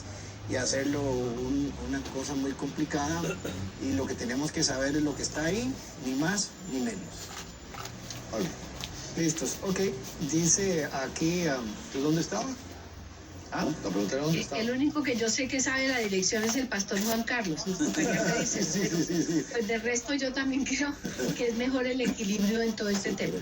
y hacerlo una cosa muy complicada, y lo que tenemos que saber es lo que está ahí, ni más ni menos. Vale. Listos, ok. Dice aquí, ¿tú dónde estaba? La pregunta era dónde estaba. El único que yo sé que sabe la dirección es el pastor Juan Carlos. ¿No? Sí. Pues de resto yo también creo que es mejor el equilibrio en todo este tema.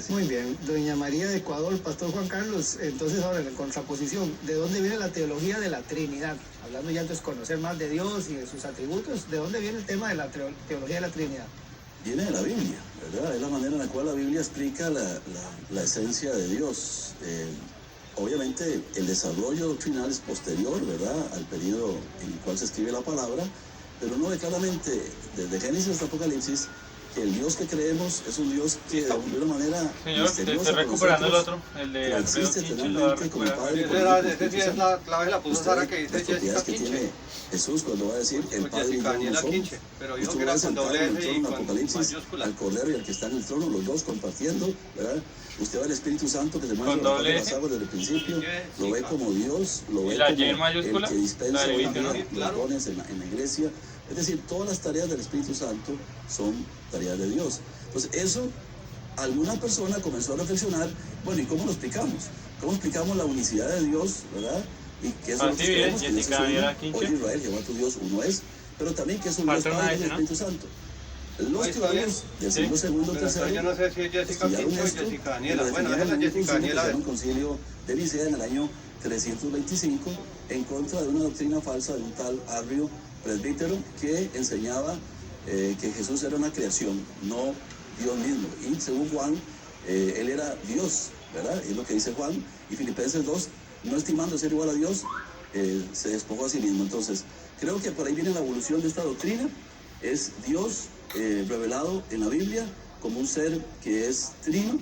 Muy bien, doña María de Ecuador, pastor Juan Carlos. Entonces ahora en la contraposición, ¿de dónde viene la teología de la Trinidad? Hablando ya entonces conocer más de Dios y de sus atributos, ¿de dónde viene el tema de la teología de la Trinidad? Viene de la Biblia, ¿verdad? Es la manera en la cual la Biblia explica la esencia de Dios. Obviamente el desarrollo doctrinal es posterior, ¿verdad?, al periodo en el cual se escribe la palabra, pero uno ve claramente desde Génesis hasta Apocalipsis que el Dios que creemos es un Dios que de alguna manera Señor, estoy recuperando el otro, el de Alfredo Kinche, lo va a recuperar. Es la clave, la puso Sara, que dice Jessica Kinche. Jesús cuando va a decir el Padre y yo no somos. Pero dijo Esto que va era a con sentar doble en el S trono y en con Apocalipsis mayúscula. al Cordero y al que está en el trono, los dos compartiendo, ¿verdad? Usted ve al Espíritu Santo que se mueve doble las aguas desde el principio, lo ve como Dios, lo ve ¿Y la como Y en mayúscula? el que dispensa La de hoy en 20, ¿no? día los dones en la iglesia. Es decir, todas las tareas del Espíritu Santo son tareas de Dios. Entonces, eso, alguna persona comenzó a reflexionar, bueno, ¿y cómo lo explicamos? ¿Cómo explicamos la unicidad de Dios, verdad? Y que eso es lo que creemos, que Dios es uno. Oye, Israel, Jehová tu Dios, uno es, pero también que es un Dios Padre y Espíritu Santo. Los teólogos del siglo segundo, tercero, yo no sé si es Jessica Kinche o Jessica Daniela. Bueno, esa es la Jessica Daniela. En un concilio de Nicea en el año 325 en contra de una doctrina falsa de un tal Arrio presbítero que enseñaba que Jesús era una creación, no Dios mismo. Y según Juan, él era Dios, ¿verdad? Es lo que dice Juan. Y Filipenses 2, no estimando ser igual a Dios, se despojó a sí mismo. Entonces, creo que por ahí viene la evolución de esta doctrina. Es Dios revelado en la Biblia como un ser que es trino,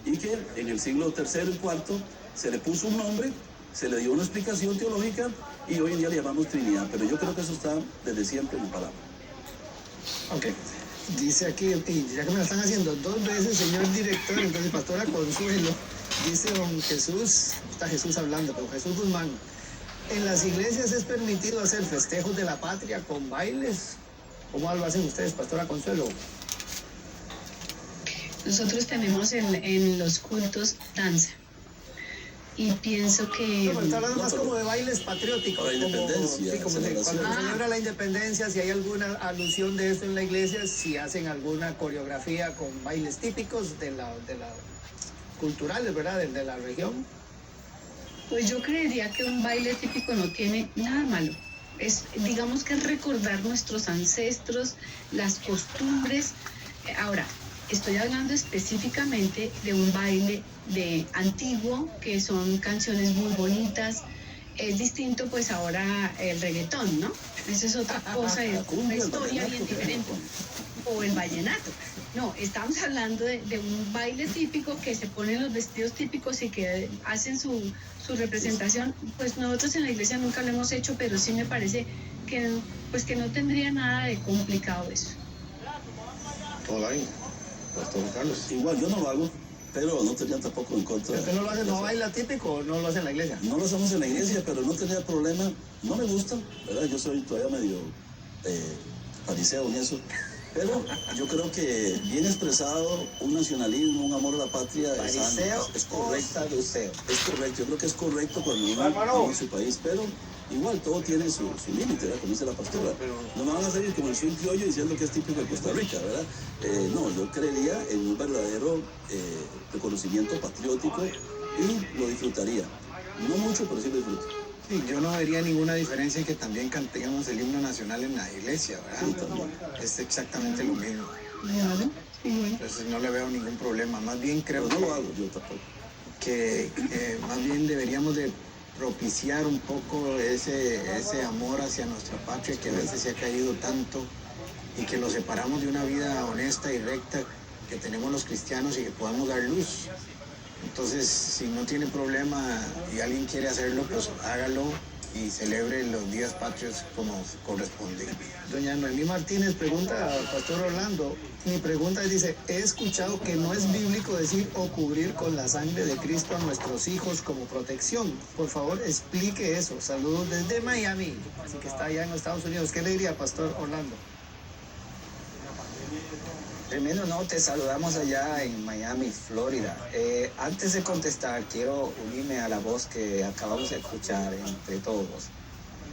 y que en el siglo III y IV se le puso un nombre, se le dio una explicación teológica, y hoy en día le llamamos Trinidad. Pero yo creo que eso está desde siempre en la palabra. Ok. Dice aquí, y ya que me la están haciendo 2 veces, señor director, entonces pastora Consuelo, dice don Jesús, está Jesús hablando, pero Jesús Guzmán, ¿En las iglesias es permitido hacer festejos de la patria con bailes? ¿Cómo lo hacen ustedes, Pastora Consuelo? Nosotros tenemos en los cultos danza. Y pienso que... No, pero está hablando más como de bailes patrióticos. La independencia. Sí, como cuando se celebra la independencia, si hay alguna alusión de eso en la iglesia, si hacen alguna coreografía con bailes típicos de la culturales, ¿verdad? De la región. Pues yo creería que un baile típico no tiene nada malo. Digamos que es recordar nuestros ancestros, las costumbres. Ahora, estoy hablando específicamente de un baile de antiguo, que son canciones muy bonitas. Es distinto pues ahora el reggaetón, ¿no? Esa es otra cosa, es una historia bien diferente. O el vallenato. No, estamos hablando de un baile típico que se ponen los vestidos típicos y que hacen su representación. Pues nosotros en la iglesia nunca lo hemos hecho, pero sí me parece que no tendría nada de complicado eso. Hola, Pastor Carlos. Igual yo no lo hago, pero no tenía tampoco en contra. ¿Usted no lo hace, no baila típico o no lo hace en la iglesia? No lo hacemos en la iglesia, pero no tenía problema. No me gusta, ¿verdad? Yo soy todavía medio fariseo en eso. Pero yo creo que bien expresado, un nacionalismo, un amor a la patria es correcto. Es correcto, yo creo que es correcto cuando uno vive en su país, pero igual todo tiene su límite, ¿verdad? Como dice la pastora. No me van a salir como el swing criollo diciendo que es típico de Costa Rica, ¿verdad? No, yo creería en un verdadero reconocimiento patriótico y lo disfrutaría. No mucho, pero sí lo disfruto. Sí, yo no vería ninguna diferencia en que también cantemos el himno nacional en la iglesia, ¿verdad? Sí, también. Es exactamente lo mismo. Entonces no le veo ningún problema. Más bien creo pero no lo hago, yo tampoco. Que más bien deberíamos de propiciar un poco ese amor hacia nuestra patria que a veces se ha caído tanto y que lo separamos de una vida honesta y recta que tenemos los cristianos y que podamos dar luz. Entonces, si no tiene problema y alguien quiere hacerlo, pues hágalo y celebre los días patrios como corresponde. Doña Noemí Martínez pregunta al Pastor Orlando. Mi pregunta dice, he escuchado que no es bíblico decir o cubrir con la sangre de Cristo a nuestros hijos como protección. Por favor, explique eso. Saludos desde Miami, así que está allá en los Estados Unidos. ¿Qué le diría, Pastor Orlando? Primero, te saludamos allá en Miami, Florida. Antes de contestar, quiero unirme a la voz que acabamos de escuchar entre todos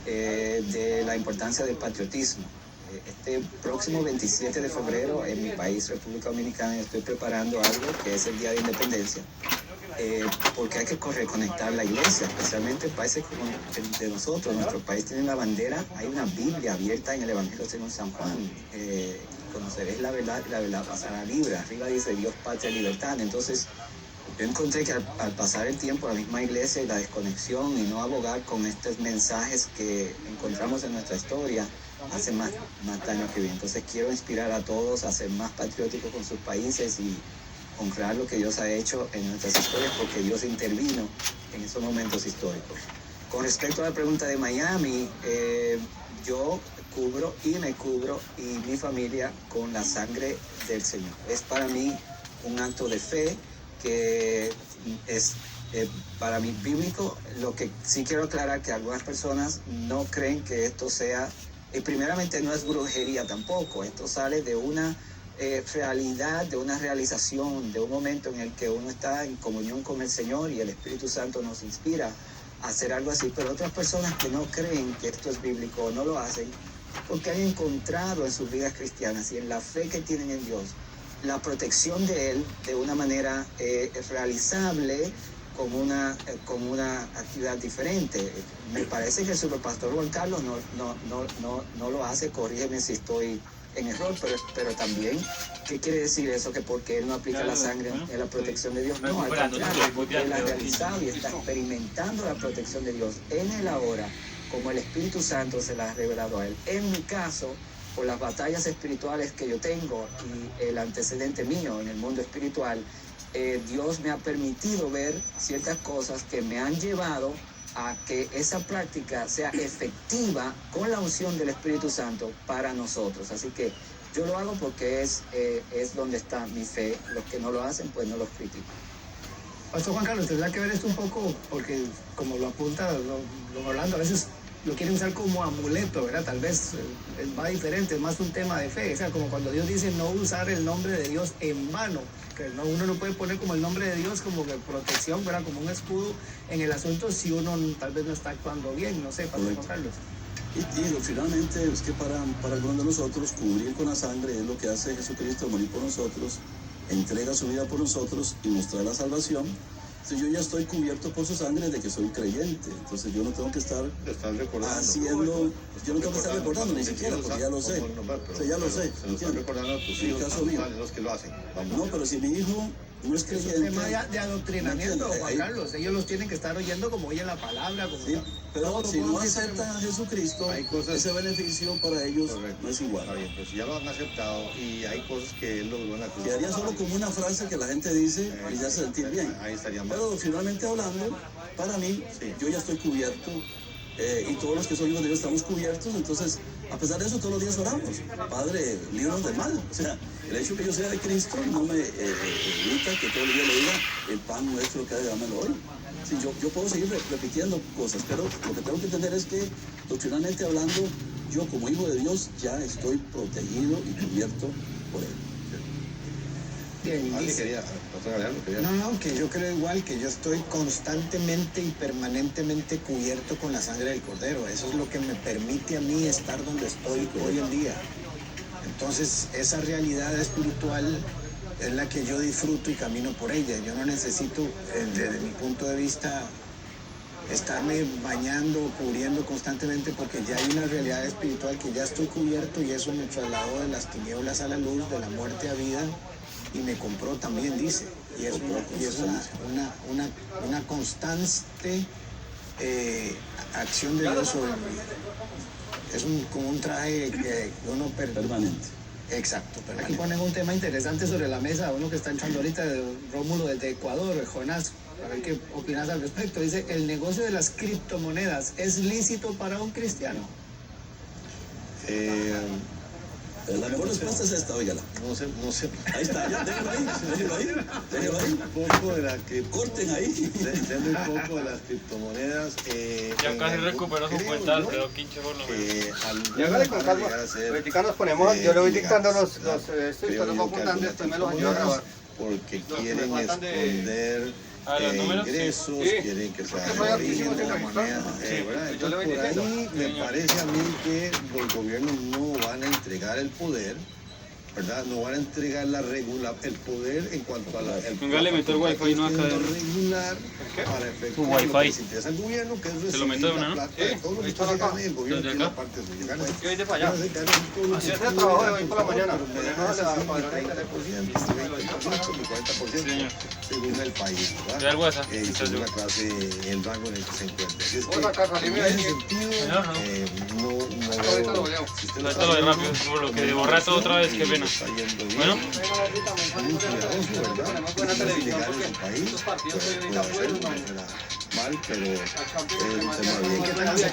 de la importancia del patriotismo. Este próximo 27 de febrero en mi país, República Dominicana, estoy preparando algo que es el Día de Independencia, porque hay que reconectar la iglesia, especialmente países como el de nosotros. Nuestro país tiene una bandera, hay una Biblia abierta en el Evangelio según San Juan. Conoceréis la verdad y la verdad pasará libre. Arriba dice Dios, patria, libertad. Entonces, yo encontré que al pasar el tiempo, la misma iglesia y la desconexión y no abogar con estos mensajes que encontramos en nuestra historia, hace más daño que bien. Entonces, quiero inspirar a todos a ser más patrióticos con sus países y honrar lo que Dios ha hecho en nuestras historias, porque Dios intervino en esos momentos históricos. Con respecto a la pregunta de Miami, yo cubro y me cubro y mi familia con la sangre del Señor. Es para mí un acto de fe que es para mí bíblico. Lo que sí quiero aclarar que algunas personas no creen que esto sea, y primeramente no es brujería tampoco, esto sale de una realidad, de una realización, de un momento en el que uno está en comunión con el Señor y el Espíritu Santo nos inspira a hacer algo así. Pero otras personas que no creen que esto es bíblico no lo hacen porque han encontrado en sus vidas cristianas y en la fe que tienen en Dios la protección de Él de una manera realizable como una actividad diferente. Me parece que el superpastor Juan Carlos no lo hace, corrígeme si estoy en error, pero también, ¿qué quiere decir eso? Que porque él no aplica la sangre en la protección de Dios. No, al contrario, porque él ha realizado y está experimentando la protección de Dios en el ahora, como el Espíritu Santo se la ha revelado a él. En mi caso, por las batallas espirituales que yo tengo y el antecedente mío en el mundo espiritual, Dios me ha permitido ver ciertas cosas que me han llevado a que esa práctica sea efectiva con la unción del Espíritu Santo para nosotros. Así que yo lo hago porque es donde está mi fe. Los que no lo hacen, pues no los critico. Pastor Juan Carlos, tendrá que ver esto un poco, porque como lo apunta don Orlando, a veces lo quieren usar como amuleto, ¿verdad? Tal vez va diferente, es más un tema de fe. O sea, como cuando Dios dice no usar el nombre de Dios en vano, que no, uno no puede poner como el nombre de Dios como que protección, ¿verdad? Como un escudo en el asunto si uno tal vez no está actuando bien, no sé, Pastor Juan Carlos. Y finalmente es que para algunos de nosotros cubrir con la sangre es lo que hace Jesucristo, morir por nosotros, entrega su vida por nosotros y mostrar la salvación. Entonces yo ya estoy cubierto por su sangre desde que soy creyente, entonces yo no tengo que estar haciendo, yo no tengo que estar recordando ni siquiera, porque ya lo sé, o sea, ya lo sé, se lo están recordando a tus hijos, caso mío. los que lo hacen. No, pero si mi hijo no es creyente... Es un tema de adoctrinamiento, Juan Carlos, ellos los tienen que estar oyendo como oyen la palabra, como sí, pero si no aceptan a Jesucristo, hay cosas, ese beneficio para ellos correcto, no es igual. Está bien, pues ya lo han aceptado y hay cosas que él logró en la cruz. Quedaría solo como una frase que la gente dice y ya se sentir bien. Ahí estaría mal. Pero finalmente hablando, para mí, sí, yo ya estoy cubierto y todos los que son hijos de Dios estamos cubiertos, entonces a pesar de eso todos los días oramos, Padre, líbranos del mal. O sea, el hecho que yo sea de Cristo no me evita que todo el día le diga el pan nuestro que dámelo hoy. Sí, yo puedo seguir repitiendo cosas, pero lo que tengo que entender es que doctrinalmente hablando, yo como hijo de Dios ya estoy protegido y cubierto por él. Bien, no, que yo creo igual, que yo estoy constantemente y permanentemente cubierto con la sangre del Cordero. Eso es lo que me permite a mí estar donde estoy hoy en día. Entonces, esa realidad espiritual es la que yo disfruto y camino por ella. Yo no necesito, desde mi punto de vista, estarme bañando o cubriendo constantemente, porque ya hay una realidad espiritual que ya estoy cubierto, y eso me trasladó de las tinieblas a la luz, de la muerte a vida, y me compró también, dice. Y es una constante acción de Dios sobre mi vida. Es como un traje que uno permanente. Exacto, permanente. Aquí ponen un tema interesante sobre la mesa, uno que está entrando ahorita, de Rómulo desde Ecuador, Jonás, a ver qué opinas al respecto. Dice, ¿el negocio de las criptomonedas es lícito para un cristiano? La mejor respuesta es esta, óigala. No sé. Ahí está, ya, déjelo ahí. Un poco de la corten ahí. Denme un poco de las criptomonedas. Ya casi recuperó su cuenta, pero quinche por lo menos. Y hágale con calma. Ahorita nos ponemos, yo le voy dictando los estoy apuntando, después me los ayudo a grabar. Porque quieren esconder ingresos, quieren que sea el origen de la moneda. Entonces, por ahí me parece a mí que los gobiernos no van a entregar el poder, ¿verdad? No van a entregar el poder en cuanto a Venga, le meto el wifi, no acá. Regular para efectos tu wifi. que se interesa al gobierno, que es se lo meto de una, ¿no? todo lo que se gane, el gobierno tiene la parte suya. ¿Qué hoy de para allá? Así es el trabajo de hoy por la mañana. Según el país, ¿verdad? Según la clase, el rango en el que se encuentra. Así es que, en ese sentido, no veo. Ahorita lo de rápido, por lo que borré todo otra vez, qué pena. Bueno. Muy cuidadoso, ¿verdad? Es ilegal en su país. Mal, pero es un tema bien. ¿Qué tal usted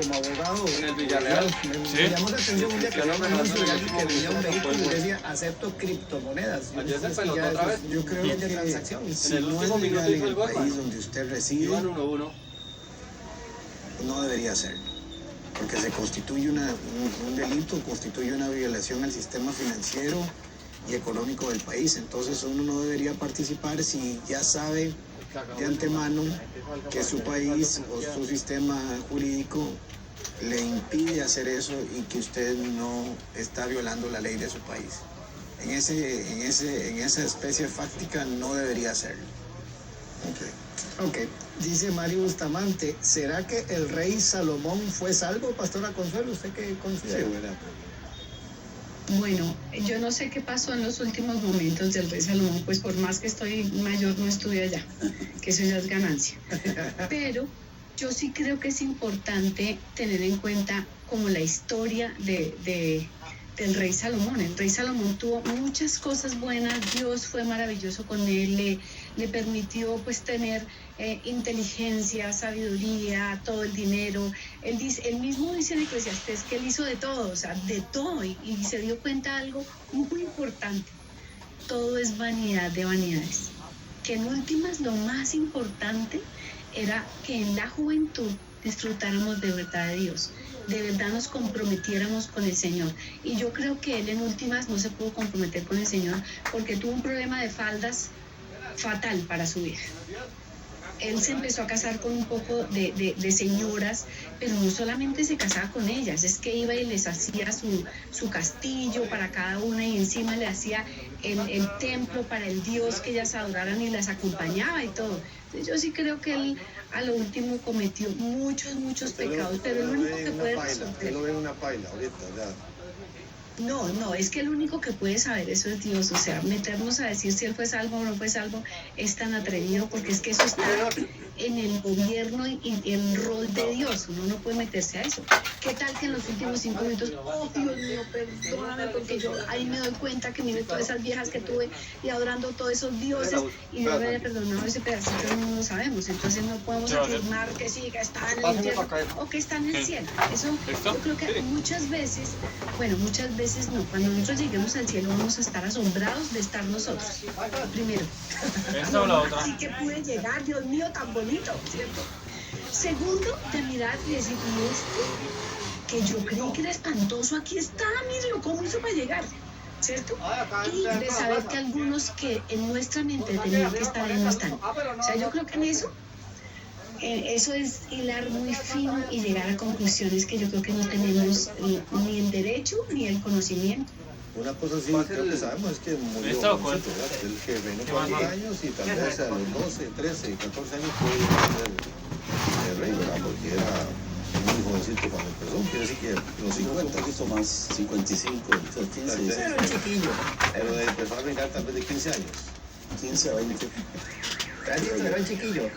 como abogado? En el Villarreal. Me llamó la atención un día que había un anuncio de alguien que vendía un vehículo y decía, acepto criptomonedas. Ayer se pelotó otra vez. Yo creo que de transacción. si no es legal en el país donde usted reside, no debería ser, porque se constituye un delito, constituye una violación al sistema financiero y económico del país. Entonces uno no debería participar si ya sabe de antemano que su país o su sistema jurídico le impide hacer eso y que usted no está violando la ley de su país. En esa especie fáctica no debería hacerlo. Ok, dice Mario Bustamante, ¿será que el rey Salomón fue salvo, Pastora Consuelo? ¿Usted qué considera? Sí, buena. Bueno, yo no sé qué pasó en los últimos momentos del rey Salomón, pues por más que estoy mayor no estudio allá, que eso ya es ganancia. Pero yo sí creo que es importante tener en cuenta como la historia del rey Salomón. El rey Salomón tuvo muchas cosas buenas, Dios fue maravilloso con él, le permitió pues tener inteligencia, sabiduría, todo el dinero. Él mismo dice en Eclesiastés que él hizo de todo, o sea, de todo, y se dio cuenta de algo muy importante: todo es vanidad de vanidades, que en últimas lo más importante era que en la juventud disfrutáramos de verdad de Dios, de verdad nos comprometiéramos con el Señor. Y yo creo que él en últimas no se pudo comprometer con el Señor porque tuvo un problema de faldas fatal para su vida. Él se empezó a casar con un poco de señoras, pero no solamente se casaba con ellas, es que iba y les hacía su castillo para cada una y encima le hacía el templo para el Dios que ellas adoraran y las acompañaba y todo. Entonces yo sí creo que él a lo último cometió muchos pecados, pero el único que puede resolver... Usted lo ve en una paila ahorita, ya. No, es que el único que puede saber eso es Dios, o sea, meternos a decir si él fue salvo o no fue salvo es tan atrevido porque es que eso está en el gobierno y el rol de Dios, uno no puede meterse a eso. ¿Qué tal que en los últimos 5 minutos, oh Dios mío, perdóname porque yo ahí me doy cuenta que mire todas esas viejas que tuve y adorando todos esos dioses y Dios me haya perdonado ese pedacito, no lo sabemos, entonces no podemos afirmar que sí, que está en el infierno o que está en el cielo. Eso yo creo que muchas veces no, cuando nosotros lleguemos al cielo vamos a estar asombrados de estar nosotros, primero. Así que pude llegar, Dios mío, tan bonito, ¿cierto? Segundo, de mirar y decir, y que yo creí que era espantoso, aquí está, mírenlo, ¿cómo hizo para llegar? ¿Cierto? Y de saber que algunos que en nuestra mente tenían que estar ahí no están. O sea, yo creo que en eso es hilar muy fino y llegar a conclusiones que yo creo que no tenemos ni el derecho ni el conocimiento. Una cosa sí creo que sabemos es que murió jovencito, ¿verdad? El que vino 40 años y tal vez a los 12, 13, 14 años puede ser el rey, ¿verdad? Porque era muy jovencito cuando empezó, quiere decir que los 50. Un poquito más, 55, 15. Era un chiquillo. Pero empezó a reinar tal vez de 15 años. 15 a 20. Era un chiquillo.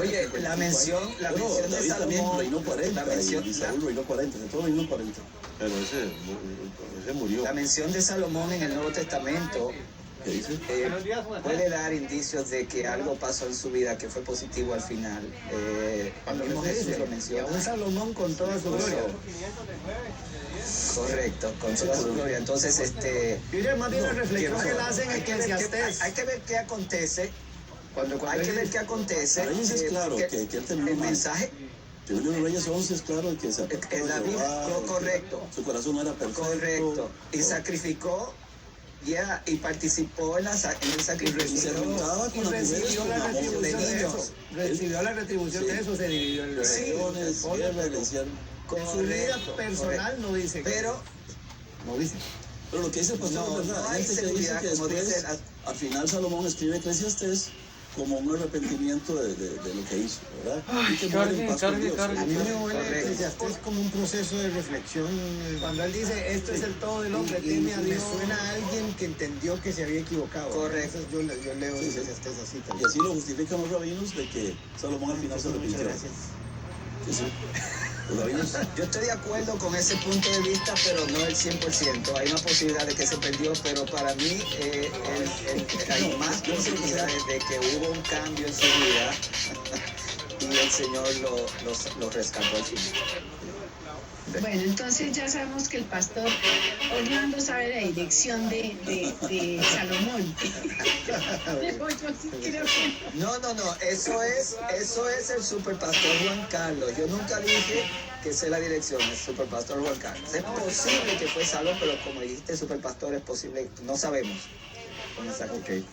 Oye, la mención de David también Salomón, reinó 40, la mención, y Saúl reinó 40, todo reinó 40. Pero ese murió. La mención de Salomón en el Nuevo Testamento ¿Qué dice? puede dar indicios de que algo pasó en su vida que fue positivo al final. El mismo Jesús lo menciona. Un Salomón con toda su gloria. Correcto, con toda su gloria. Entonces, Mire, más bien la reflexión que él hace en Eclesiastés. hay que ver qué acontece. Hay que ver qué acontece. Para ellos es claro que él terminó el mal. mensaje. Primero de Reyes 11 es claro que se apartó de Jehová, correcto. su corazón no era perfecto. Correcto. Y sacrificó, y participó en el sacrificio. Y se juntaba con Y recibió la retribución de de niños. eso. Recibió la retribución de eso, se dividió en Leones, guerra, le decían. su vida personal no dice. Pero no dice. Pero lo que dice el pastor es verdad. no hay Gente que dice seguridad, que como después, dice al final Salomón escribe Eclesiastés como un arrepentimiento de lo que hizo, ¿verdad? Y que muere en paz con Dios. A mí me huele Eclesiastés como un proceso de reflexión. Cuando él dice, esto es el todo del hombre, teme a Dios. Me suena a alguien que entendió que se había equivocado. Correcto. Entonces yo leo Eclesiastés así Y también. así lo justifican los rabinos de que Salomón al final se arrepintió. Muchas gracias. Sí, sí. Los rabinos. yo estoy de acuerdo con ese punto de vista, pero no el 100%. Hay una posibilidad de que se perdió, pero para mí hay más posibilidades de que hubo un cambio en su vida y el Señor lo rescató al final. Bueno, entonces ya sabemos que el pastor Orlando sabe la dirección de Salomón. Pero yo sí creo que No, eso es el superpastor Juan Carlos. Yo nunca dije que esa es la dirección, el superpastor Juan Carlos. Es posible que fue salvo, pero como dijiste, superpastor es posible, no sabemos. Okay.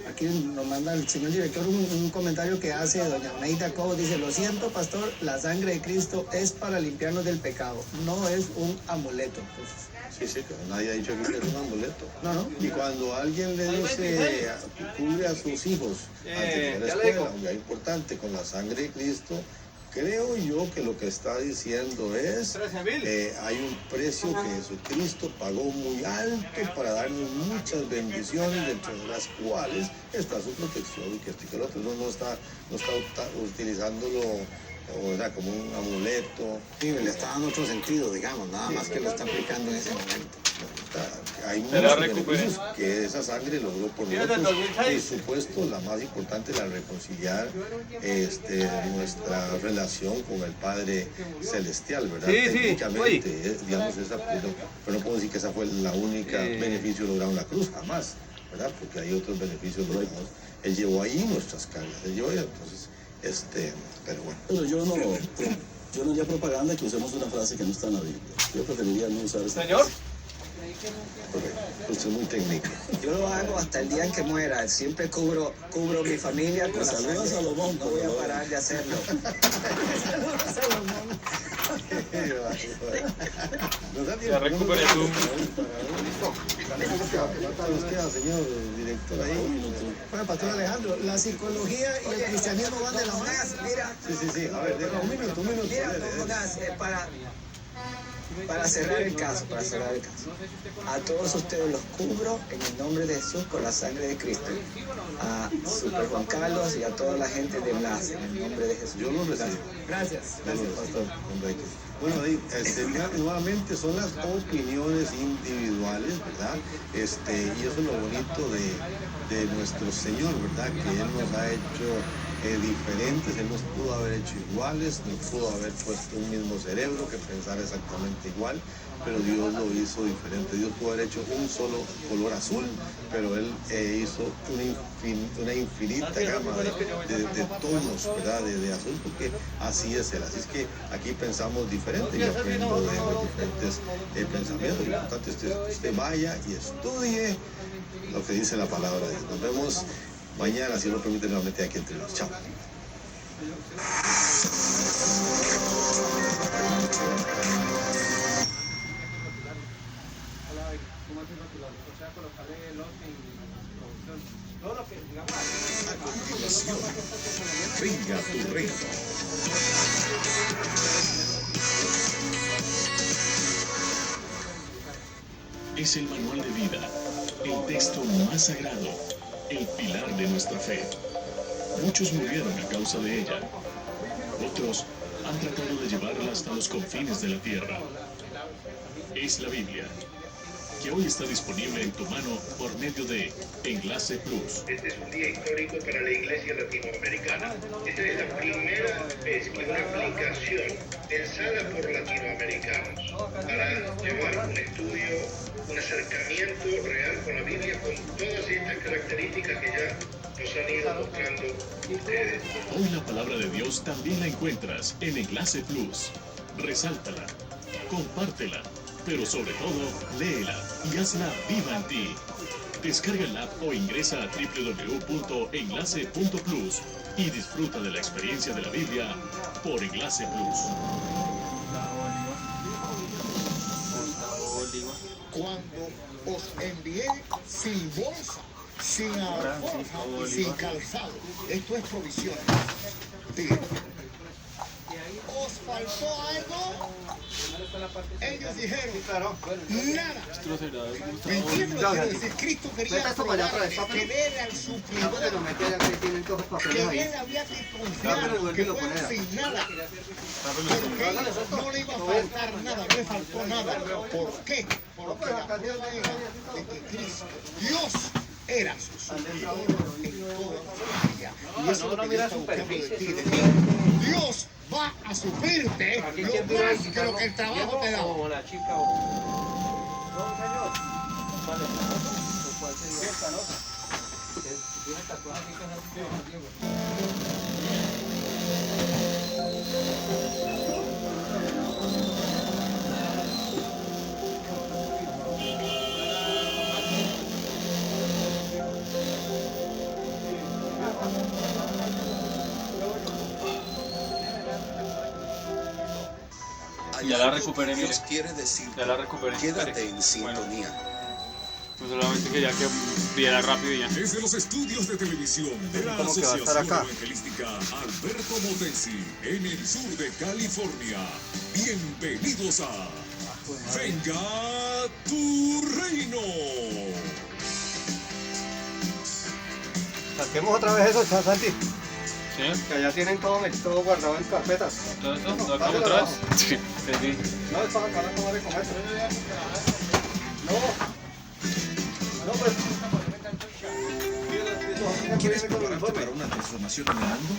Aquí nos manda el señor director un comentario que hace doña Oneida Cobo. Dice, lo siento, pastor, la sangre de Cristo es para limpiarnos del pecado, no es un amuleto. Sí, pero nadie ha dicho que es un amuleto. No. Y cuando alguien le dice, cubre a sus hijos antes de la escuela, un día importante, con la sangre de Cristo, creo yo que lo que está diciendo es, hay un precio que Jesucristo pagó muy alto para darnos muchas bendiciones, dentro de las cuales está su protección y que esto y que lo otro. No está utilizándolo, o sea, como un amuleto. Sí, le está dando otro sentido, digamos, nada más que lo está aplicando en ese momento. Hay muchos beneficios que esa sangre logró por nosotros. Por supuesto, la más importante es la reconciliar nuestra relación con el Padre Celestial, ¿verdad? Técnicamente, digamos, pero no puedo decir que esa fue la única beneficio logrado en la cruz, jamás, ¿verdad? Porque hay otros beneficios logrados. Él llevó ahí nuestras cargas, entonces Pero bueno. Pero yo no haría propaganda que usemos una frase que no está en la Biblia. Yo preferiría no usar esa Señor. frase. Usted es muy técnico. Yo lo hago hasta el día en que muera. Siempre cubro mi familia con la sangre. Saludos a Salomón. No voy a parar de hacerlo. Ya recuperé tú. Nos queda, señor director, ahí. Bueno, Pastor Alejandro, la psicología y el cristianismo van de la mano. Mira, Sí. A ver, un minuto. mira, para cerrar el caso, a todos ustedes los cubro en el nombre de Jesús con la sangre de Cristo. A Super Juan Carlos y a toda la gente de Enlace, en el nombre de Jesús. Yo lo recibo. Gracias. Pastor Enrique. Bueno, ahí, nuevamente son las opiniones individuales, ¿verdad? Y eso es lo bonito de nuestro Señor, ¿verdad? Que Él nos ha hecho diferentes, Él nos pudo haber hecho iguales, nos pudo haber puesto un mismo cerebro que pensar exactamente igual, pero Dios lo hizo diferente. Dios pudo haber hecho un solo color azul, pero Él hizo una infinita gama de tonos, ¿verdad? De azul, porque así es Él. Así es que aquí pensamos diferente y aprendo de los diferentes pensamientos. Lo importante es que usted vaya y estudie lo que dice la palabra de Dios. Nos vemos mañana, si lo permite, nuevamente aquí entre los. Chao. A continuación, venga tu reino. Es el manual de vida, el texto más sagrado, el pilar de nuestra fe. Muchos murieron a causa de ella. Otros han tratado de llevarla hasta los confines de la tierra. Es la Biblia, que hoy está disponible en tu mano por medio de Enlace Plus. Este es un día histórico para la Iglesia Latinoamericana. Esta es la primera vez que una aplicación pensada por latinoamericanos para llevar un estudio, un acercamiento real con la Biblia, con todas estas características que ya nos han ido mostrando ustedes. Hoy la palabra de Dios también la encuentras en Enlace Plus. Resáltala, compártela, pero sobre todo, léela y hazla viva en ti. Descarga el app o ingresa a www.enlace.plus y disfruta de la experiencia de la Biblia por Enlace Plus. Cuando os envié sin bolsa, sin alforja y sin calzado, esto es provisión. Digo, ¿os faltó algo? Ellos dijeron, nada. ¿Me entiendes lo que quiero decir? Cristo quería que él al supridor, que él había que confiar, que fuera sin nada. Pero que no le iba a faltar nada, no le faltó nada. ¿Por qué? Porque la prueba era de que Cristo, Dios, era su supridor en toda la vida. Y eso es lo que Dios está buscando de ti, de mí. Dios va a suplirte lo más que lo que el trabajo te da. Ya la recuperé, mire. Dios quiere decir, Ya la recuperé. quédate en sintonía. Pues solamente quería que viera rápido y ya. Desde los estudios de televisión de la Asociación Evangelística Alberto Motensi, en el sur de California, bienvenidos a Venga tu Reino. Saquemos otra vez eso, Santi. ¿Sí? Que allá tienen todo guardado en carpetas. ¿Todo esto? ¿Lo acabo otra vez? Sí. No, es para acá, no de comer. No, pues. ¿Quieres prepararte para una transformación en el mundo?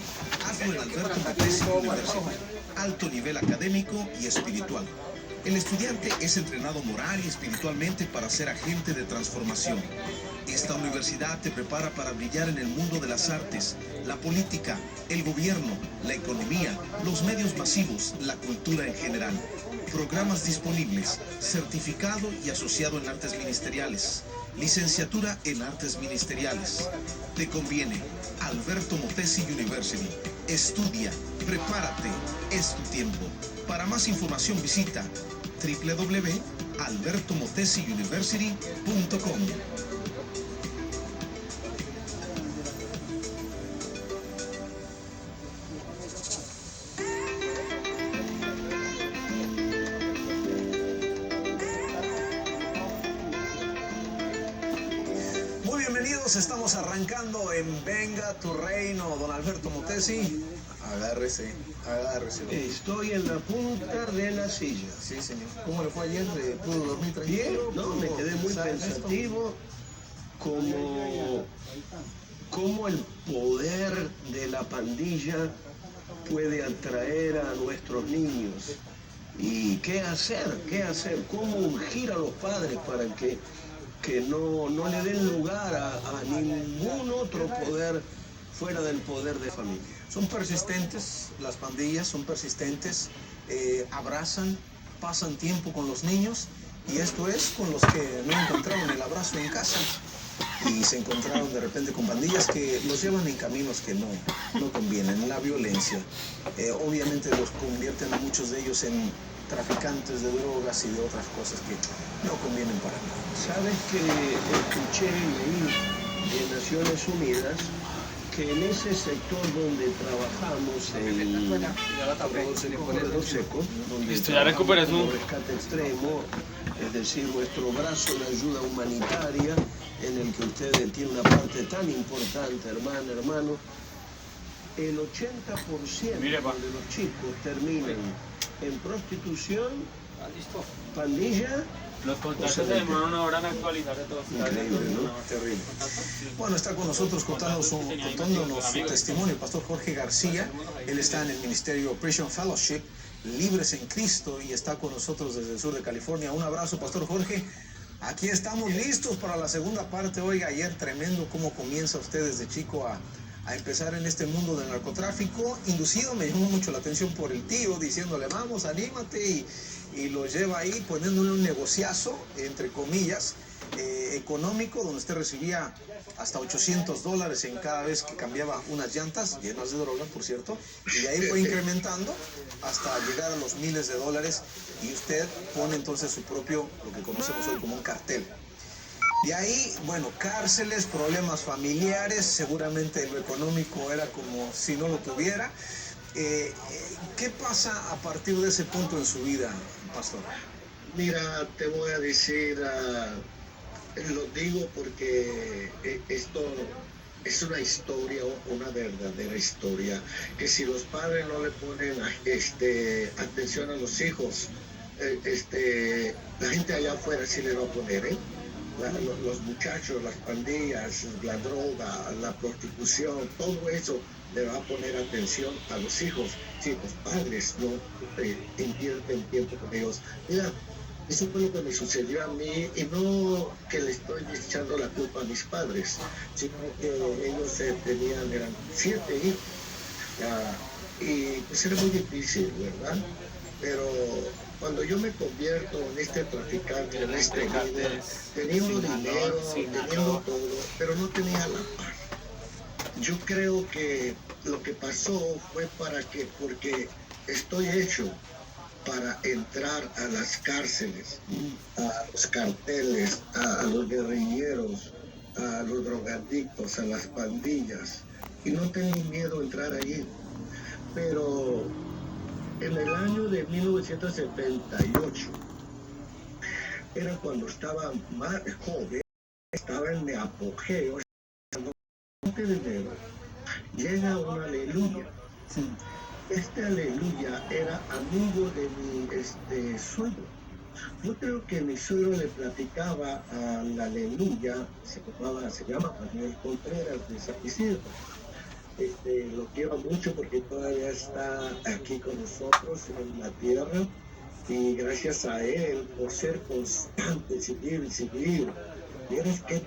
Hazlo en Alberto Motensi University. Alto nivel académico y espiritual. El estudiante es entrenado moral y espiritualmente para ser agente de transformación. Esta universidad te prepara para brillar en el mundo de las artes, la política, el gobierno, la economía, los medios masivos, la cultura en general. Programas disponibles, certificado y asociado en artes ministeriales. Licenciatura en artes ministeriales. Te conviene. Alberto Motesi University. Estudia, prepárate, es tu tiempo. Para más información visita www.albertomotesiuniversity.com. Estamos arrancando en Venga tu Reino, don Alberto Motesi. Agárrese, agárrese. Estoy en la punta de la silla. Sí, señor. ¿Cómo le fue ayer? ¿Pudo dormir tranquilo? Bien, no, me quedé muy pensativo cómo el poder de la pandilla puede atraer a nuestros niños. ¿Y qué hacer? ¿Cómo ungir a los padres para que no le den lugar a ningún otro poder fuera del poder de familia? Son persistentes, las pandillas son persistentes, abrazan, pasan tiempo con los niños, y esto es con los que no encontraron el abrazo en casa y se encontraron de repente con pandillas que los llevan en caminos que no convienen, la violencia. Obviamente los convierten a muchos de ellos en traficantes de drogas y de otras cosas que no convienen para nada. ¿Sabes que escuché y leí en Naciones Unidas que en ese sector donde trabajamos, en Corredor Seco, donde trabajamos rescate extremo, es decir, nuestro brazo de ayuda humanitaria, en el que usted tiene una parte tan importante, hermano, el 80% de los chicos terminan en prostitución, pandilla. Los contratos se demoran una hora en actualizar de todo. Increíble, ¿no? Terrible. Bueno, está con nosotros contándonos su testimonio el pastor Jorge García. Él está en el ministerio Prison Fellowship, Libres en Cristo, y está con nosotros desde el sur de California. Un abrazo, pastor Jorge. Aquí estamos listos para la segunda parte. Oiga, ayer tremendo cómo comienza usted desde chico a empezar en este mundo del narcotráfico. Inducido, me llamó mucho la atención por el tío, diciéndole, vamos, anímate, y lo lleva ahí poniéndole un negociazo, entre comillas, económico, donde usted recibía hasta $800 en cada vez que cambiaba unas llantas, llenas de droga, por cierto, y de ahí fue incrementando hasta llegar a los miles de dólares, y usted pone entonces su propio, lo que conocemos hoy como un cartel. De ahí, bueno, cárceles, problemas familiares, seguramente lo económico era como si no lo tuviera. ¿Qué pasa a partir de ese punto en su vida, pastor? Mira, te voy a decir, lo digo porque esto es una historia, una verdadera historia, que si los padres no le ponen atención a los hijos, la gente allá afuera sí le va a poner, los muchachos, las pandillas, la droga, la prostitución, todo eso le va a poner atención a los hijos si los padres no invierten tiempo con ellos. Mira, eso fue lo que me sucedió a mí, y no que le estoy echando la culpa a mis padres, sino que ellos eran 7 hijos, y pues era muy difícil, ¿verdad? Pero cuando yo me convierto en este traficante, en este líder, teniendo dinero, teniendo todo, pero no tenía la paz. Yo creo que lo que pasó fue porque estoy hecho para entrar a las cárceles, a los carteles, a los guerrilleros, a los drogadictos, a las pandillas, y no tengo miedo a entrar allí. Pero en el año de 1978, era cuando estaba más joven, estaba en mi apogeo, de enero, llega un aleluya. Este aleluya era amigo de mi suegro. Yo creo que mi suegro le platicaba al aleluya, se llama Manuel Contreras de San Isidro. Lo quiero mucho porque todavía está aquí con nosotros en la tierra, y gracias a él por ser constante, seguir. Miren qué